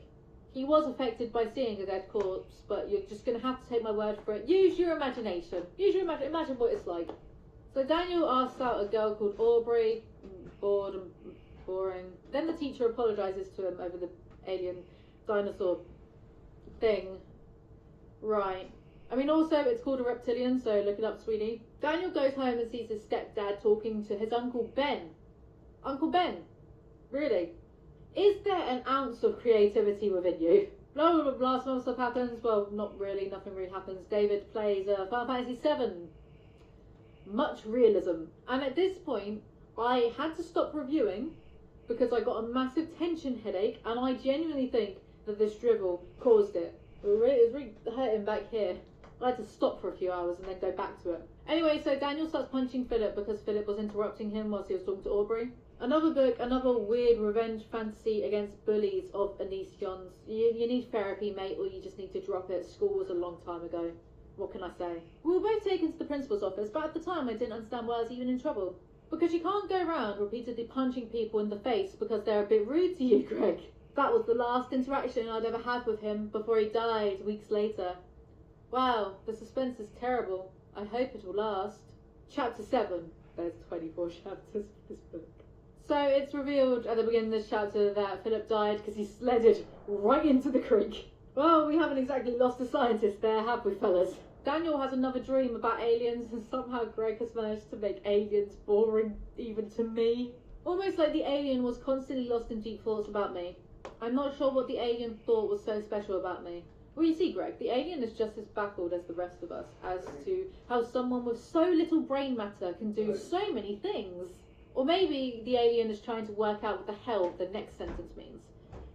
he was affected by seeing a dead corpse, but you're just going to have to take my word for it. Use your imagination. Imagine what it's like. So Daniel asks out a girl called Aubrey, bored and boring. Then the teacher apologises to him over the alien dinosaur thing. Right. I mean, also, it's called a reptilian, so look it up, sweetie. Daniel goes home and sees his stepdad talking to his Uncle Ben. Uncle Ben? Really? Is there an ounce of creativity within you? Blah, blah, blah, blah, some stuff happens. Well, not really, nothing really happens. David plays Final Fantasy VII. Much realism. And at this point, I had to stop reviewing because I got a massive tension headache, and I genuinely think that this drivel caused it. It was really hurting back here. I had to stop for a few hours and then go back to it. Anyway, so Daniel starts punching Philip because Philip was interrupting him whilst he was talking to Aubrey. Another book, another weird revenge fantasy against bullies of Elysion's. You need therapy, mate, or you just need to drop it. School was a long time ago. What can I say? We were both taken to the principal's office, but at the time I didn't understand why I was even in trouble. Because you can't go around repeatedly punching people in the face because they're a bit rude to you, Greg. That was the last interaction I'd ever had with him before he died weeks later. Wow, the suspense is terrible. I hope it will last. Chapter 7. There's 24 chapters for this book. So it's revealed at the beginning of this chapter that Philip died because he sledded right into the creek. Well, we haven't exactly lost a scientist there, have we, fellas? Daniel has another dream about aliens, and somehow Greg has managed to make aliens boring even to me. Almost like the alien was constantly lost in deep thoughts about me. I'm not sure what the alien thought was so special about me. Well, you see, Greg, the alien is just as baffled as the rest of us as to how someone with so little brain matter can do so many things. Or maybe the alien is trying to work out what the hell the next sentence means.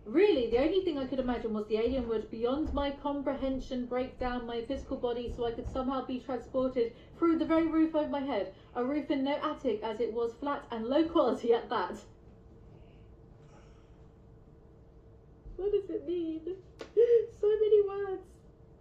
Really, the only thing I could imagine was the alien would, beyond my comprehension, break down my physical body so I could somehow be transported through the very roof over my head. A roof in no attic, as it was flat and low quality at that. What does it mean? So many words,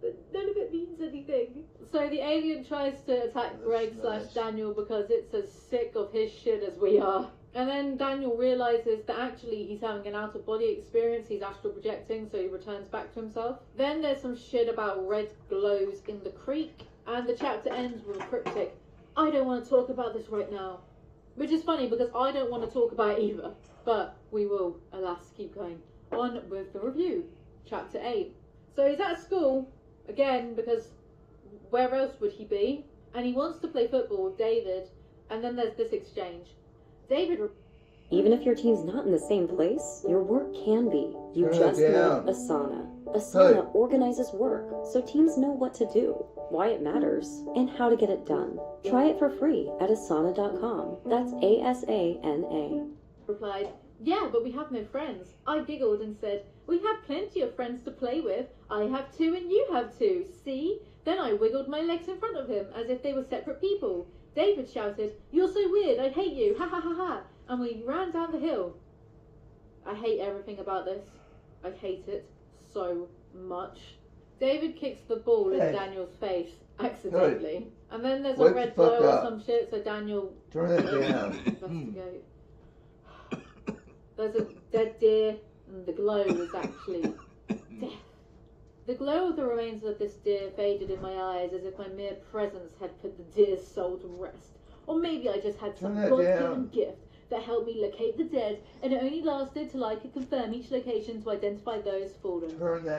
but none of it means anything. So the alien tries to attack Greg / Daniel because it's as sick of his shit as we are. And then Daniel realizes that actually he's having an out-of-body experience, he's astral projecting, so he returns back to himself. Then there's some shit about red glows in the creek, and the chapter ends with a cryptic, I don't want to talk about this right now. Which is funny because I don't want to talk about it either. But we will, alas, keep going on with the review. Chapter 8. So he's at school, again, because where else would he be? And he wants to play football with David, and then there's this exchange. David... Even if your team's not in the same place, your work can be. You just need Asana. Asana organizes work, so teams know what to do, why it matters, and how to get it done. Try it for free at asana.com. That's ASANA. Replied, yeah, but we have no friends. I giggled and said, we have plenty of friends to play with. I have 2 and you have 2. See? Then I wiggled my legs in front of him as if they were separate people. David shouted, you're so weird, I hate you, ha ha ha ha, and we ran down the hill. I hate everything about this. I hate it so much. David kicks the ball in Daniel's face, accidentally. And then there's a red glow or some shit, so Daniel... Turn it down. Investigate. There's a dead deer, and the glow is actually death. The glow of the remains of this deer faded in my eyes as if my mere presence had put the deer's soul to rest. Or maybe I just had some God-given gift that helped me locate the dead, and it only lasted till I could confirm each location to identify those fallen.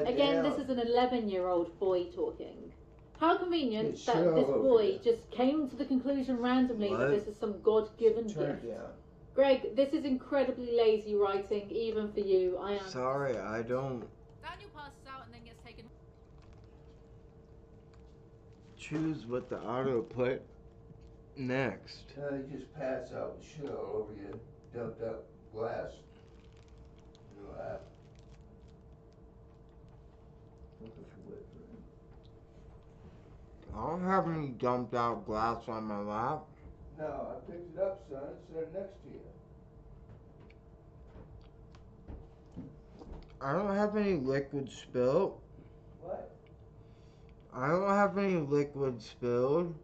Again, this is an 11-year-old boy talking. How convenient that this boy just came to the conclusion randomly that this is some God-given gift. Greg, this is incredibly lazy writing, even for you. I am sorry, I don't... Daniel passes out and then gets taken... choose what the auto put next. You just pass out and shit all over you, dumped up glass. Your lap. I don't have any dumped out glass on my lap. No, I picked it up, son. It's there next to you. I don't have any liquid spilled. What? I don't have any liquid spilled.